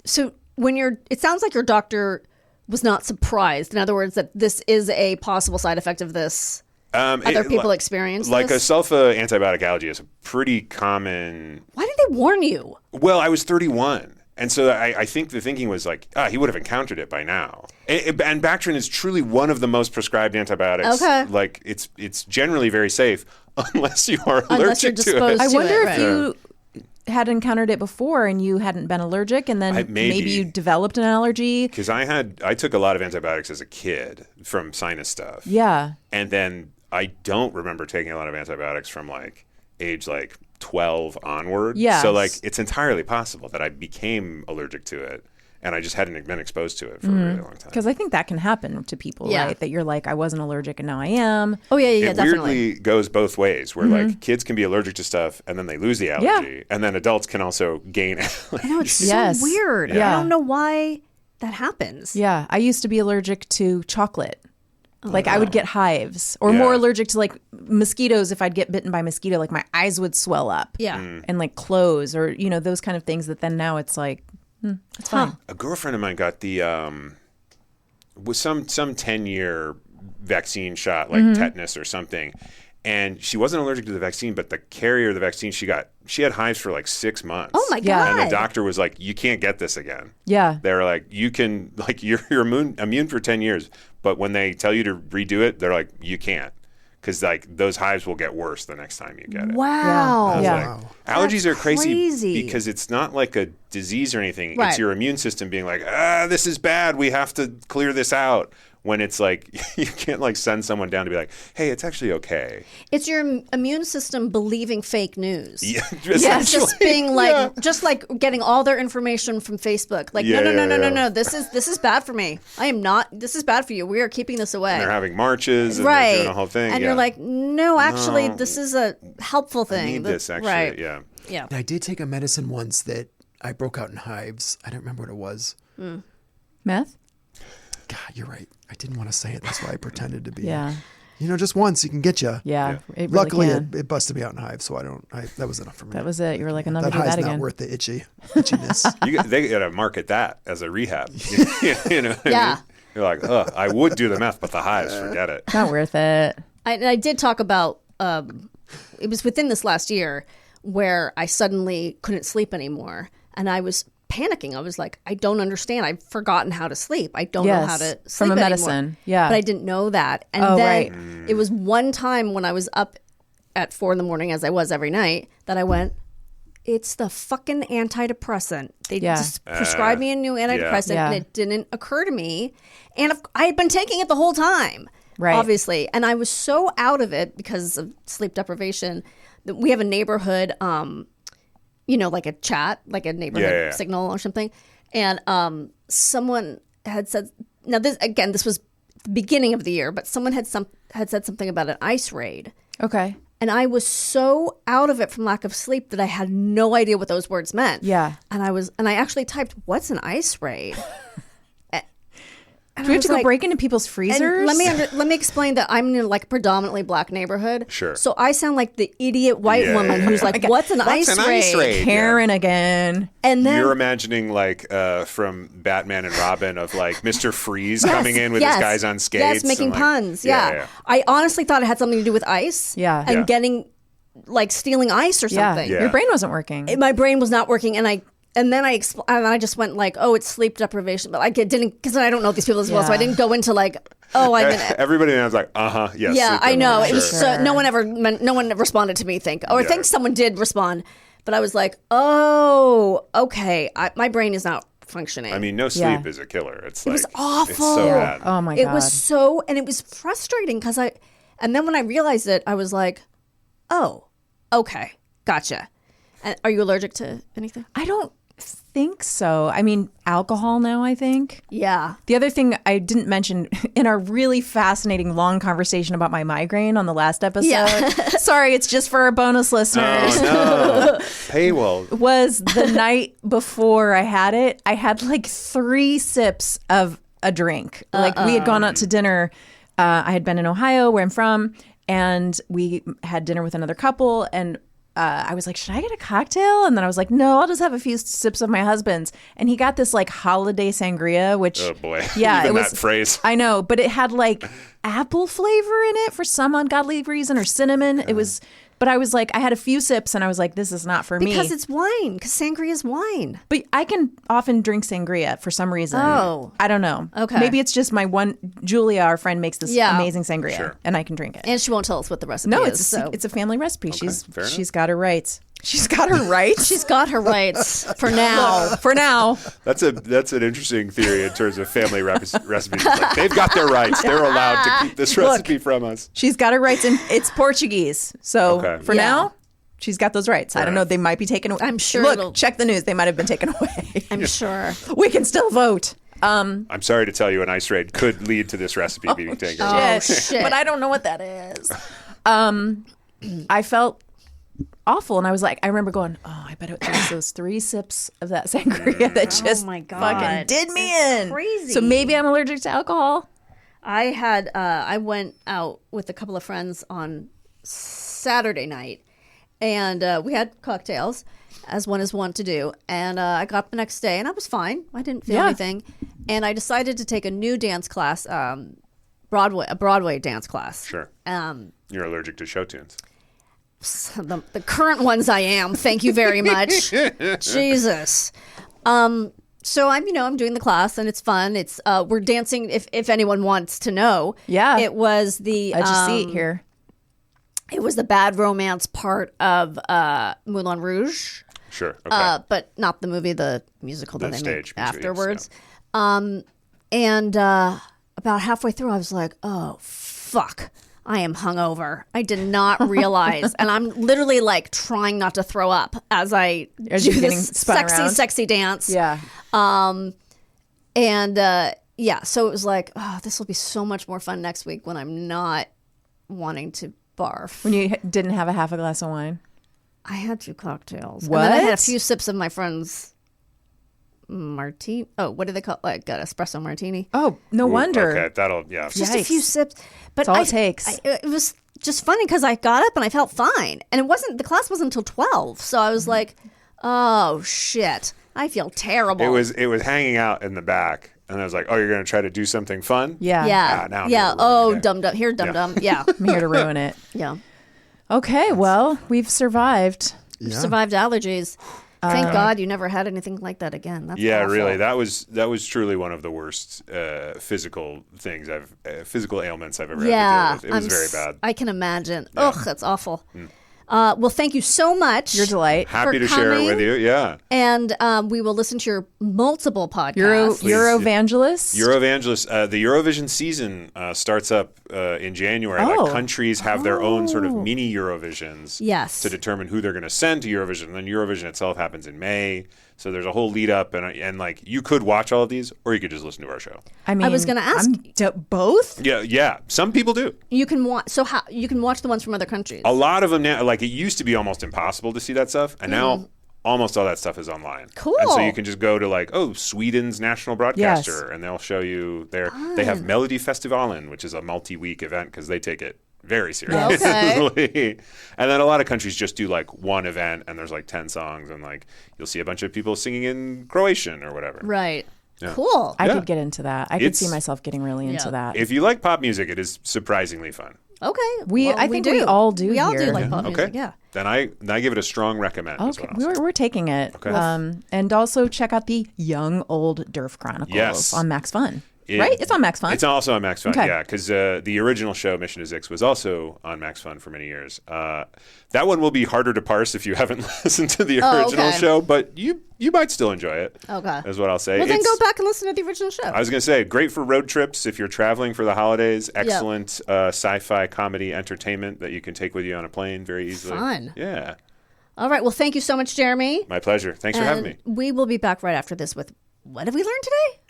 so when it sounds like your doctor was not surprised. In other words, that this is a possible side effect of this. Other people experience like this? a sulfa antibiotic allergy is a pretty common. Why did they warn you? Well, I was 31. And so I think the thinking was like, he would have encountered it by now. And Bactrim is truly one of the most prescribed antibiotics. Okay. Like it's generally very safe unless you are Unless you're allergic to disposed it. I wonder if right. you had encountered it before and you hadn't been allergic, and then maybe you developed an allergy. Because I took a lot of antibiotics as a kid from sinus stuff. Yeah. And then I don't remember taking a lot of antibiotics from like age like 12 onward. Yes. So like it's entirely possible that I became allergic to it and I just hadn't been exposed to it for a really long time. Because I think that can happen to people, right? That you're like, I wasn't allergic and now I am. Oh, yeah, It definitely. weirdly goes both ways, where like kids can be allergic to stuff and then they lose the allergy, and then adults can also gain allergy. I know, it's Yes. so weird. Yeah. I don't know why that happens. Yeah. I used to be allergic to chocolate. Like I would get hives, or more allergic to like mosquitoes. If I'd get bitten by a mosquito, like my eyes would swell up, and like close, or those kind of things. That then now it's like it's fine. A girlfriend of mine got the was some 10-year vaccine shot, like tetanus or something, and she wasn't allergic to the vaccine, but the carrier of the vaccine she had hives for like 6 months. Oh my God. Yeah. And the doctor was like, you can't get this again. Yeah. They were like, you can, like, you're immune for 10 years. But when they tell you to redo it, they're like, you can't. Because, like, those hives will get worse the next time you get it. Wow. I was Yeah. like, allergies That's are crazy crazy. because it's not like a disease or anything. Right. It's your immune system being like, this is bad. We have to clear this out. when it's like you can't like send someone down to be like, hey, it's actually okay. It's your immune system believing fake news. Yeah, Yes, just being like, just like getting all their information from Facebook. Like, no. This is bad for me. I am not. This is bad for you. We are keeping this away. And they're having marches and right. they're doing a whole thing. And you're like, no, actually, this is a helpful thing. I need this actually. Right. Yeah. Yeah. I did take a medicine once that I broke out in hives. I don't remember what it was. Meth? God, you're right. I didn't want to say it. That's why I pretended to be. Yeah. You know, just once you can get you. Yeah. It really Luckily, can. it busted me out in hives, so that was enough for me. That was it. You were like, I'll never that do high's that not again. worth the itchiness. They got to market that as a rehab. You know what I Yeah. mean? You're like, I would do the meth, but the hives, forget it. Not worth it. I did talk about, it was within this last year where I suddenly couldn't sleep anymore. And I was panicking. I was like, I don't understand. I've forgotten how to sleep. I don't know how to sleep from a anymore. medicine. Yeah. But I didn't know that. And then it was one time when I was up at 4 a.m, as I was every night, that I went, it's the fucking antidepressant. They just prescribed me a new antidepressant and it didn't occur to me. And I had been taking it the whole time, obviously. And I was so out of it because of sleep deprivation that we have a neighborhood, like a chat, like a neighborhood signal or something. And someone had said, now this was the beginning of the year, but someone had said something about an ice raid. Okay. And I was so out of it from lack of sleep that I had no idea what those words meant. Yeah. And I actually typed, what's an ice raid? Do we have to go break into people's freezers? Let me explain that I'm in like a predominantly black neighborhood. Sure. So I sound like the idiot white woman who's like, what's an ice raid? Karen again. And then you're imagining like from Batman and Robin of like Mr. Freeze coming in with his guys on skates. Yes, making puns. Yeah. I honestly thought it had something to do with ice. Yeah. And getting like stealing ice or something. Your brain wasn't working. My brain was not working, and then I just went like, oh, it's sleep deprivation, but I didn't, because I don't know these people as well, so I didn't go into like, oh, I'm in it. Everybody now was like, yes. Yeah, I know. It was Sure. no one responded to me. I think someone did respond, but I was like, oh, okay, my brain is not functioning. I mean, no sleep is a killer. It was awful. It's so bad. Oh my God. It was and it was frustrating and then when I realized it, I was like, oh, okay, gotcha. And are you allergic to anything? I don't think so. I mean, alcohol now, I think. Yeah. The other thing I didn't mention in our really fascinating long conversation about my migraine on the last episode. Yeah. Sorry, it's just for our bonus listeners. Oh, no. Paywall. Was the night before I had it, I had like 3 sips of a drink. Like we had gone out to dinner. I had been in Ohio, where I'm from, and we had dinner with another couple, and I was like, should I get a cocktail? And then I was like, no, I'll just have a few sips of my husband's. And he got this like holiday sangria, which, oh boy, yeah, even it was that phrase. I know, but it had like apple flavor in it for some ungodly reason, or cinnamon. It was, but I was like, I had a few sips, and I was like, this is not for me. Because it's wine. Because sangria is wine. But I can often drink sangria for some reason. Oh. I don't know. Okay. Maybe it's just Julia, our friend, makes this amazing sangria, Sure. and I can drink it. And she won't tell us what the recipe No, is. it's a family recipe. fair enough. She's got her rights. She's got her rights. She's got her rights for now. For now. That's an interesting theory in terms of family recipes. Like, they've got their rights. They're allowed to keep this recipe from us. She's got her rights, and it's Portuguese. So for now, she's got those rights. I don't know. They might be taken away. I'm sure it'll- Look, check the news. They might have been taken away. I'm sure. We can still vote. I'm sorry to tell you, an ice raid could lead to this recipe being taken away. Yes, shit. but I don't know what that is. I felt awful, and I was like, I remember going, oh, I bet it was those 3 sips of that sangria that just my God. fucking did me in. crazy. So maybe I'm allergic to alcohol. I went out with a couple of friends on Saturday night, and we had cocktails, as one is wont to do. And I got up the next day, and I was fine. I didn't feel anything. And I decided to take a new dance class, a Broadway dance class. Sure. You're allergic to show tunes. The current ones I am. Thank you very much. Jesus. So I'm doing the class, and it's fun. It's we're dancing. If anyone wants to know, it was the I just see it here. It was the Bad Romance part of Moulin Rouge. Sure. Okay. But not the movie, the musical that they made stage musical, afterwards. yes, And about halfway through, I was like, oh, fuck. I am hungover. I did not realize. And I'm literally like trying not to throw up as I do you're getting this spun around. sexy dance. Yeah. Yeah, so it was like, oh, this will be so much more fun next week when I'm not wanting to barf. When you didn't have a half a glass of wine. I had 2 cocktails. What? And then I had a few sips of my friend's martini. Oh, what do they call it? Like an espresso martini. Oh, no wonder. Okay, that'll Just a few Yikes. sips. But That's all it takes. it was just funny because I got up and I felt fine. And the class wasn't until 12. So I was like, oh, shit. I feel terrible. It was hanging out in the back, and I was like, "Oh, you're going to try to do something fun?" Yeah. Yeah. now I'm yeah. gonna ruin Oh, it. dum dum. Here, dum dum. Yeah. I'm here to ruin it. Yeah. Okay, well, we've survived. Yeah. Survived allergies. Thank God you never had anything like that again. That's Yeah, awful. really. That was truly one of the worst physical things physical ailments I've ever had to deal with. It was very bad. I can imagine. Ugh, that's awful. Well, thank you so much. Your delight. Happy for to share it coming. with you. Yeah. And we will listen to your multiple podcasts. Euroevangelist. Euroevangelist. The Eurovision season starts up in January. Oh. Like countries have their own sort of mini Eurovisions. Yes. To determine who they're going to send to Eurovision. And then Eurovision itself happens in May. So there's a whole lead up, and like you could watch all of these, or you could just listen to our show. I mean, was gonna ask- both. Yeah. Some people do. You can watch. So how you can watch the ones from other countries? A lot of them now, like it used to be almost impossible to see that stuff, and now almost all that stuff is online. Cool. And so you can just go to like, Sweden's national broadcaster, and they'll show you they have Melody Festivalen, which is a multi-week event because they take it very seriously. Okay. And then a lot of countries just do like one event, and there's like 10 songs, and like you'll see a bunch of people singing in Croatian or whatever. Right. Yeah. Cool. I Yeah. could get into that. I could see It's- myself getting really into Yeah. that. If you like pop music, it is surprisingly fun. Okay. I think we all do We all do here. like pop music. Okay. Yeah. Then I give it a strong recommend. is Okay, what I'll say. we're taking it. Okay. And also check out the Young Old Derf Chronicles Yes. on Max Fun. Right? It's on Max Fun. It's also on Max Fun, Okay. yeah, because the original show, Mission to Zix, was also on Max Fun for many years. That one will be harder to parse if you haven't listened to the original okay. show, but you might still enjoy it. Okay. Is what I'll say. Well, then It's- go back and listen to the original show. I was going to say, great for road trips if you're traveling for the holidays. Excellent sci-fi comedy entertainment that you can take with you on a plane very easily. Fun. Yeah. All right. Well, thank you so much, Jeremy. My pleasure. Thanks for having me. We will be back right after this with what have we learned today?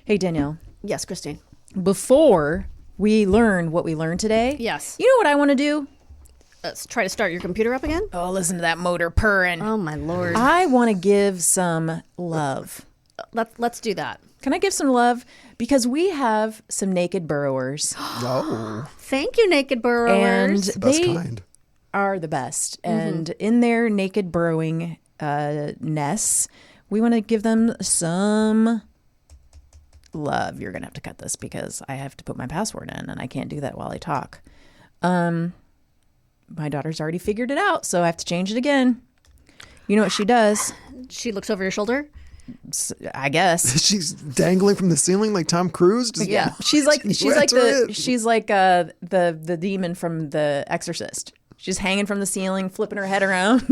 Hey, Danielle. Yes, Kristine. Before we learn what we learned today, Yes. you know what I want to do? Let's try to start your computer up again. Oh, listen to that motor purring. Oh my lord. I want to give some love. Let's do that. Can I give some love? Because we have some naked burrowers, Oh, Thank you, Naked and Burrowers. best they kind. are the best. And in their naked burrowing nests, we want to give them some love. You're going to have to cut this because I have to put my password in, and I can't do that while I talk. My daughter's already figured it out, so I have to change it again. You know what she does? She looks over your shoulder. I guess. She's dangling from the ceiling like Tom Cruise. Just Yeah, she's like That's the demon from The Exorcist. She's hanging from the ceiling, flipping her head around,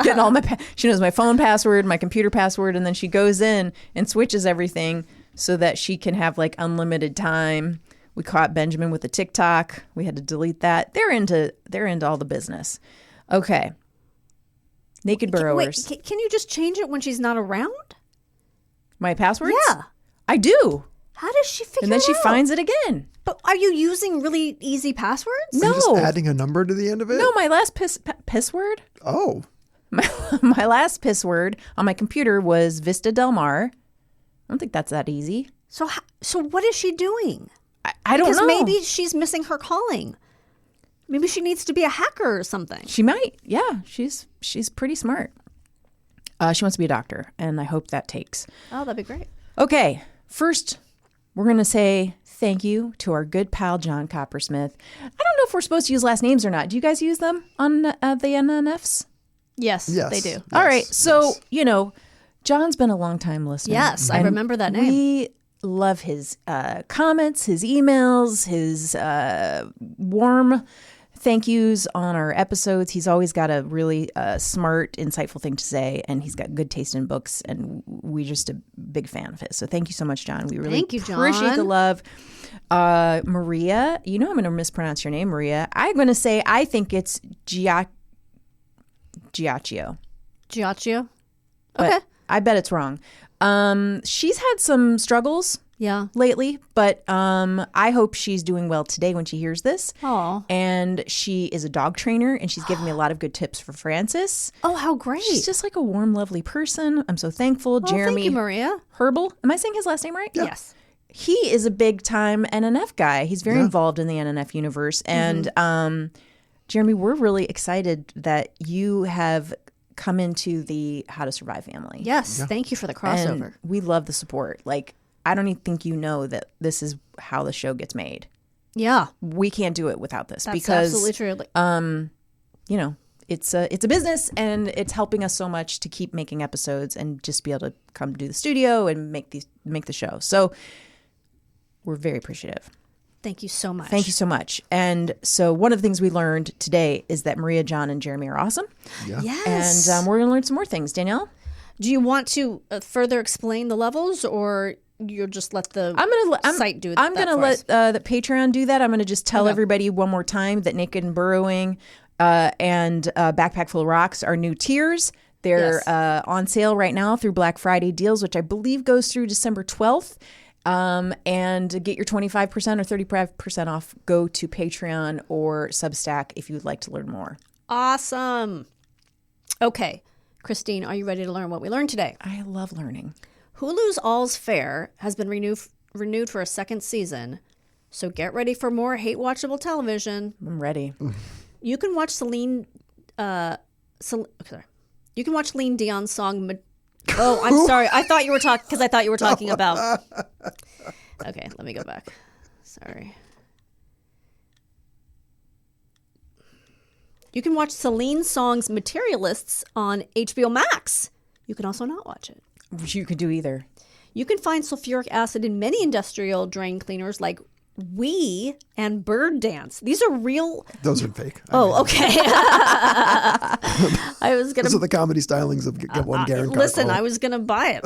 getting all she knows my phone password, my computer password, and then she goes in and switches everything so that she can have like unlimited time. We caught Benjamin with the TikTok. We had to delete that. They're into all the business. Okay. Naked burrowers. Wait, can you just change it when she's not around? My passwords? Yeah. I do. How does she figure And then it she out? finds it again. But are you using really easy passwords? No. You're just adding a number to the end of it? No, my last piss word. Oh. My last piss word on my computer was Vista Del Mar. I don't think that's that easy. So what is she doing? I don't Because know. maybe she's missing her calling. Maybe she needs to be a hacker or something. She might. Yeah, she's pretty smart. She wants to be a doctor, and I hope that takes. Oh, that'd be great. Okay, first we're going to say thank you to our good pal John Coppersmith. I don't know if we're supposed to use last names or not. Do you guys use them on the NNFs? Yes, Yes. they do. All right, so John's been a long time listener. Yes, I and remember that name. We love his comments, his emails, his warm thank yous on our episodes. He's always got a really smart, insightful thing to say, and he's got good taste in books, and we're just a big fan of his. So thank you so much, John. We really appreciate the love. Maria, you know I'm going to mispronounce your name, Maria. I'm going to say I think it's Giacchio. Giacchio? But Okay. I bet it's wrong. She's had some struggles lately, but I hope she's doing well today when she hears this. Aw. And she is a dog trainer, and she's giving me a lot of good tips for Francis. Oh, how great. She's just like a warm, lovely person. I'm so thankful. Oh, Jeremy thank you, Maria. Herbal. Am I saying his last name right? Yeah. Yes. He is a big time NNF guy. He's very involved in the NNF universe. And Jeremy, we're really excited that you have come into the How to Survive family. Yes. Thank you for the crossover. And we love the support. Like, I don't even think you know that this is how the show gets made. Yeah. We can't do it without this That's because absolutely true. you know, it's a business, and it's helping us so much to keep making episodes and just be able to come to the studio and make the show. So we're very appreciative. Thank you so much. Thank you so much. And so one of the things we learned today is that Maria, John, and Jeremy are awesome. Yeah. Yes. And we're going to learn some more things. Danielle? Do you want to further explain the levels, or you'll just let the site do I'm that going to for us? let the Patreon do that. I'm going to just tell everybody one more time that Naked and Burrowing and Backpack Full of Rocks are new tiers. They're on sale right now through Black Friday deals, which I believe goes through December 12th. And get your 25% or 35% off. Go to Patreon or Substack if you would like to learn more. Awesome. Okay. Kristine, are you ready to learn what we learned today? I love learning. Hulu's All's Fair has been renewed for a second season, so get ready for more hate-watchable television. I'm ready. You can watch Celine Dion's song. Oh, I'm sorry. I thought you were talking about. Okay, let me go back. Sorry. You can watch Celine Song's Materialists on HBO Max. You can also not watch it. You could do either. You can find sulfuric acid in many industrial drain cleaners like Wee and Bird Dance. These are real. Those are fake. Okay. I was gonna. Those are the comedy stylings of Get One Garen. Listen, I was gonna buy it.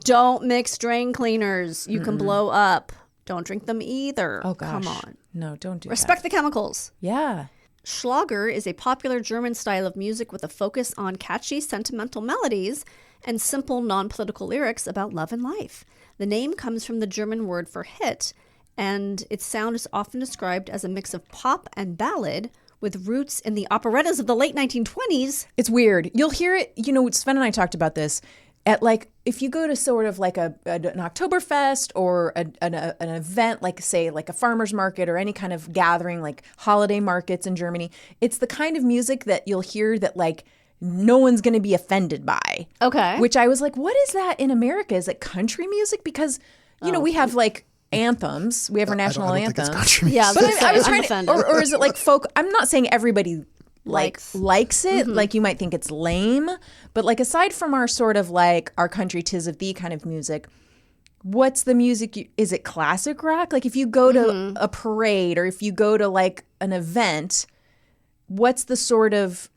Don't mix drain cleaners. You can blow up. Don't drink them either. Oh gosh. Come on. No, don't do Respect the chemicals. Yeah. Schlager is a popular German style of music with a focus on catchy, sentimental melodies and simple, non-political lyrics about love and life. The name comes from the German word for hit, and its sound is often described as a mix of pop and ballad with roots in the operettas of the late 1920s. It's weird. You'll hear it, Sven and I talked about this, at like, if you go to sort of like an Oktoberfest or an event, like say like a farmer's market or any kind of gathering, like holiday markets in Germany, it's the kind of music that you'll hear that like no one's going to be offended by. Okay. Which I was like, what is that in America? Is it country music? Because, we have like anthems. We have our national I don't anthem. think it's country Yeah, music. But I was I'm trying to, offended. or is it like folk? I'm not saying everybody likes it. Mm-hmm. Like you might think it's lame, but like aside from our sort of like our country 'tis of thee kind of music, what's the music? Is it classic rock? Like if you go to a parade or if you go to like an event, what's the sort of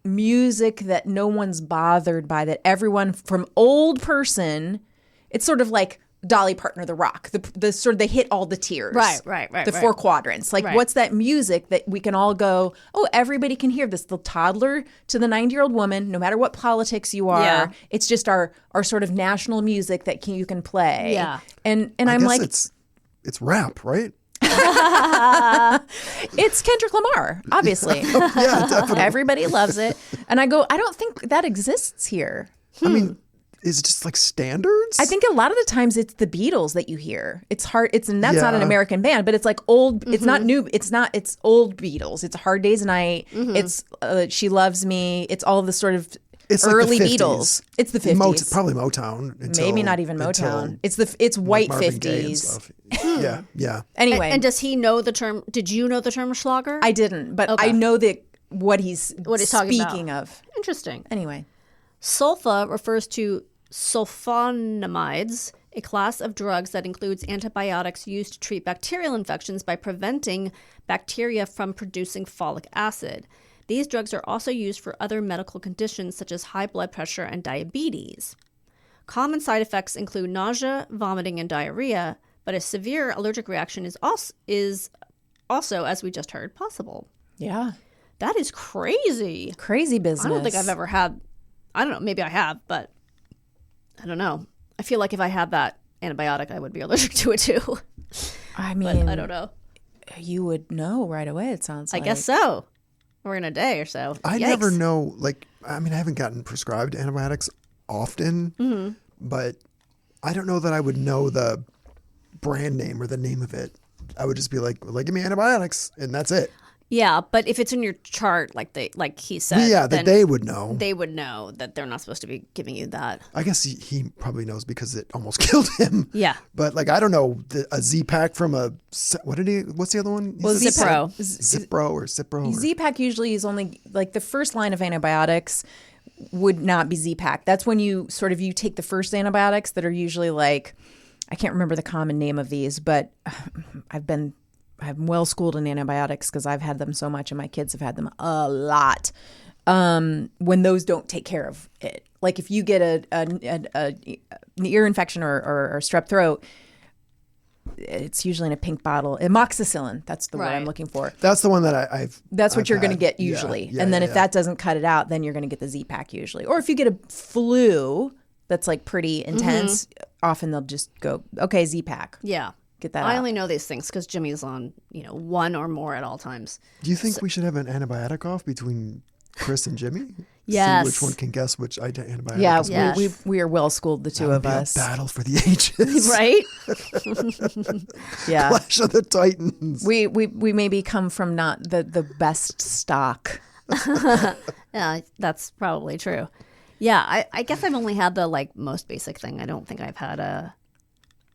music that no one's bothered by, that everyone from old person, it's sort of like Dolly Parton or The Rock, the sort of, they hit all the tiers. Right. The four quadrants. Like what's that music that we can all go, oh, everybody can hear this. The toddler to the 90-year-old woman, no matter what politics you are, Yeah. it's just our sort of national music that you can play. Yeah. And I I'm guess like, it's rap, right? it's Kendrick Lamar, obviously. Yeah, definitely. Everybody loves it. And I go, I don't think that exists here. I mean, is it just like standards? I think a lot of the times it's the Beatles that you hear. It's hard. And that's not an Yeah. American band, but it's like old. It's not new. It's old Beatles. It's A Hard Day's Night. It's She Loves Me. It's all the sort of It's like early the 50s. Beatles. It's the 50s. Probably Motown. Maybe not even Motown. It's white Marvin Gaye and 50s. stuff. Yeah. Anyway, And does he know the term? Did you know the term Schlager? I didn't, but Okay. I know that what he's talking speaking of. Interesting. Anyway, Sulfa refers to sulfonamides, a class of drugs that includes antibiotics used to treat bacterial infections by preventing bacteria from producing folic acid. These drugs are also used for other medical conditions such as high blood pressure and diabetes. Common side effects include nausea, vomiting, and diarrhea, but a severe allergic reaction is also, as we just heard, possible. Yeah. That is crazy. Crazy business. I don't think I've ever had, I don't know, maybe I have, but I don't know. I feel like if I had that antibiotic, I would be allergic to it too. I mean, but I don't know. You would know right away, it sounds like. I guess so. Or in a day or so. I Yikes. never know, I haven't gotten prescribed antibiotics often, but I don't know that I would know the brand name or the name of it. I would just be like, give me antibiotics, and that's it. Yeah, but if it's in your chart, like he said, Yeah, that they would know. They would know that they're not supposed to be giving you that. I guess he probably knows because it almost killed him. Yeah. But I don't know, a Z-Pack from what's the other one? Well, Zipro. Zipro or Cipro. Z-Pack usually is only, the first line of antibiotics would not be Z-Pack. That's when you take the first antibiotics that are usually I can't remember the common name of these, but I'm well schooled in antibiotics because I've had them so much and my kids have had them a lot. When those don't take care of it, like if you get an ear infection or strep throat, it's usually in a pink bottle. Amoxicillin, that's the word I'm looking for. That's the one that That's what I've you're going to had. get usually. Yeah, and then if that doesn't cut it out, then you're going to get the Z-Pack usually. Or if you get a flu that's pretty intense, often they'll just go, okay, Z-Pack. Yeah. Get that I out. only know these things because Jimmy's on, one or more at all times. Do you think we should have an antibiotic off between Chris and Jimmy? Yes. See which one can guess which antibiotic Yeah, is Yes. we are well schooled, the two of us. A battle for the ages. Right? Yeah. Clash of the Titans. We maybe come from not the best stock. Yeah, that's probably true. Yeah, I guess I've only had the most basic thing. I don't think I've had a...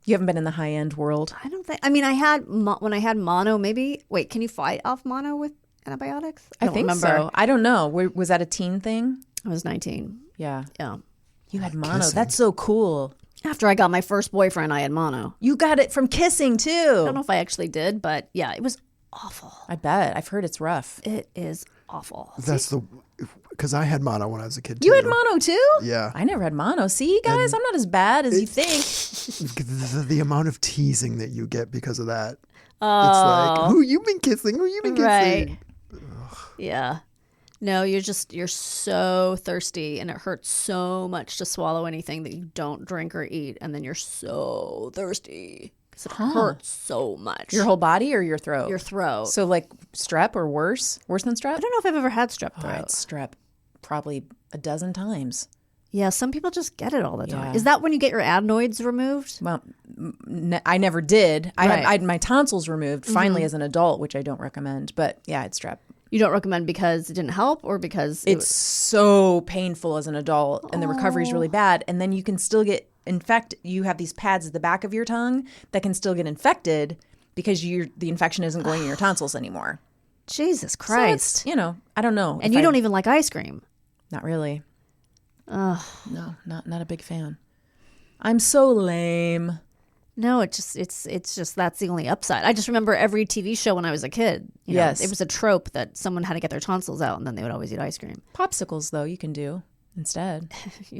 You haven't been in the high end world. I don't think... I mean, I had... when I had mono, maybe... Wait, can you fight off mono with antibiotics? I don't think remember. so. I don't know. Was that a teen thing? I was 19. Yeah. Yeah. You had mono. Kissing. That's so cool. After I got my first boyfriend, I had mono. You got it from kissing I too. don't know if I actually did, but yeah, it was awful. I bet. I've heard it's rough. It is awful. That's because I had mono when I was a kid too. You had mono too? Yeah. I never had mono. See, guys, I'm not as bad as you think. The amount of teasing that you get because of that. It's like, who you been kissing? Who you been kissing? Right. Yeah. No, you're so thirsty and it hurts so much to swallow anything that you don't drink or eat. And then you're so thirsty because it hurts so much. Your whole body or your throat? Your throat. So strep or worse? Worse than strep? I don't know if I've ever had strep I throat. had strep probably a dozen times. Yeah, some people just get it all the time. Yeah. Is that when you get your adenoids removed? Well, I never did. I Right. had my tonsils removed finally as an adult, which I don't recommend. But yeah, I had strep. You don't recommend because it didn't help or because It's so painful as an adult and the recovery is really bad. And then you can still get you have these pads at the back of your tongue that can still get infected because the infection isn't going in your tonsils anymore. Jesus So Christ. it's, I don't know. And you don't even like ice cream. Not really. No, not a big fan. I'm so lame. No, it's just that's the only upside. I just remember every TV show when I was a kid. Yes. It was a trope that someone had to get their tonsils out and then they would always eat ice cream. Popsicles, though, you can do instead.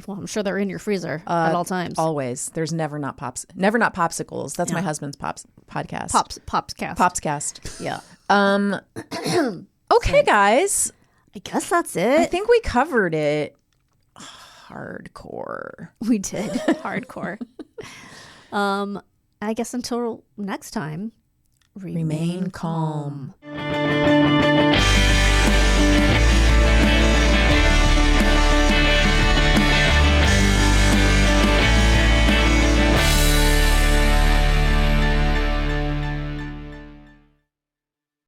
Well, I'm sure they're in your freezer at all times. Always. There's never not popsicles. That's my husband's podcast. Popscast. Popscast. Yeah. Okay, guys. I guess that's I it. think we covered it. Hardcore. We did. Hardcore. I guess until next time, Remain calm.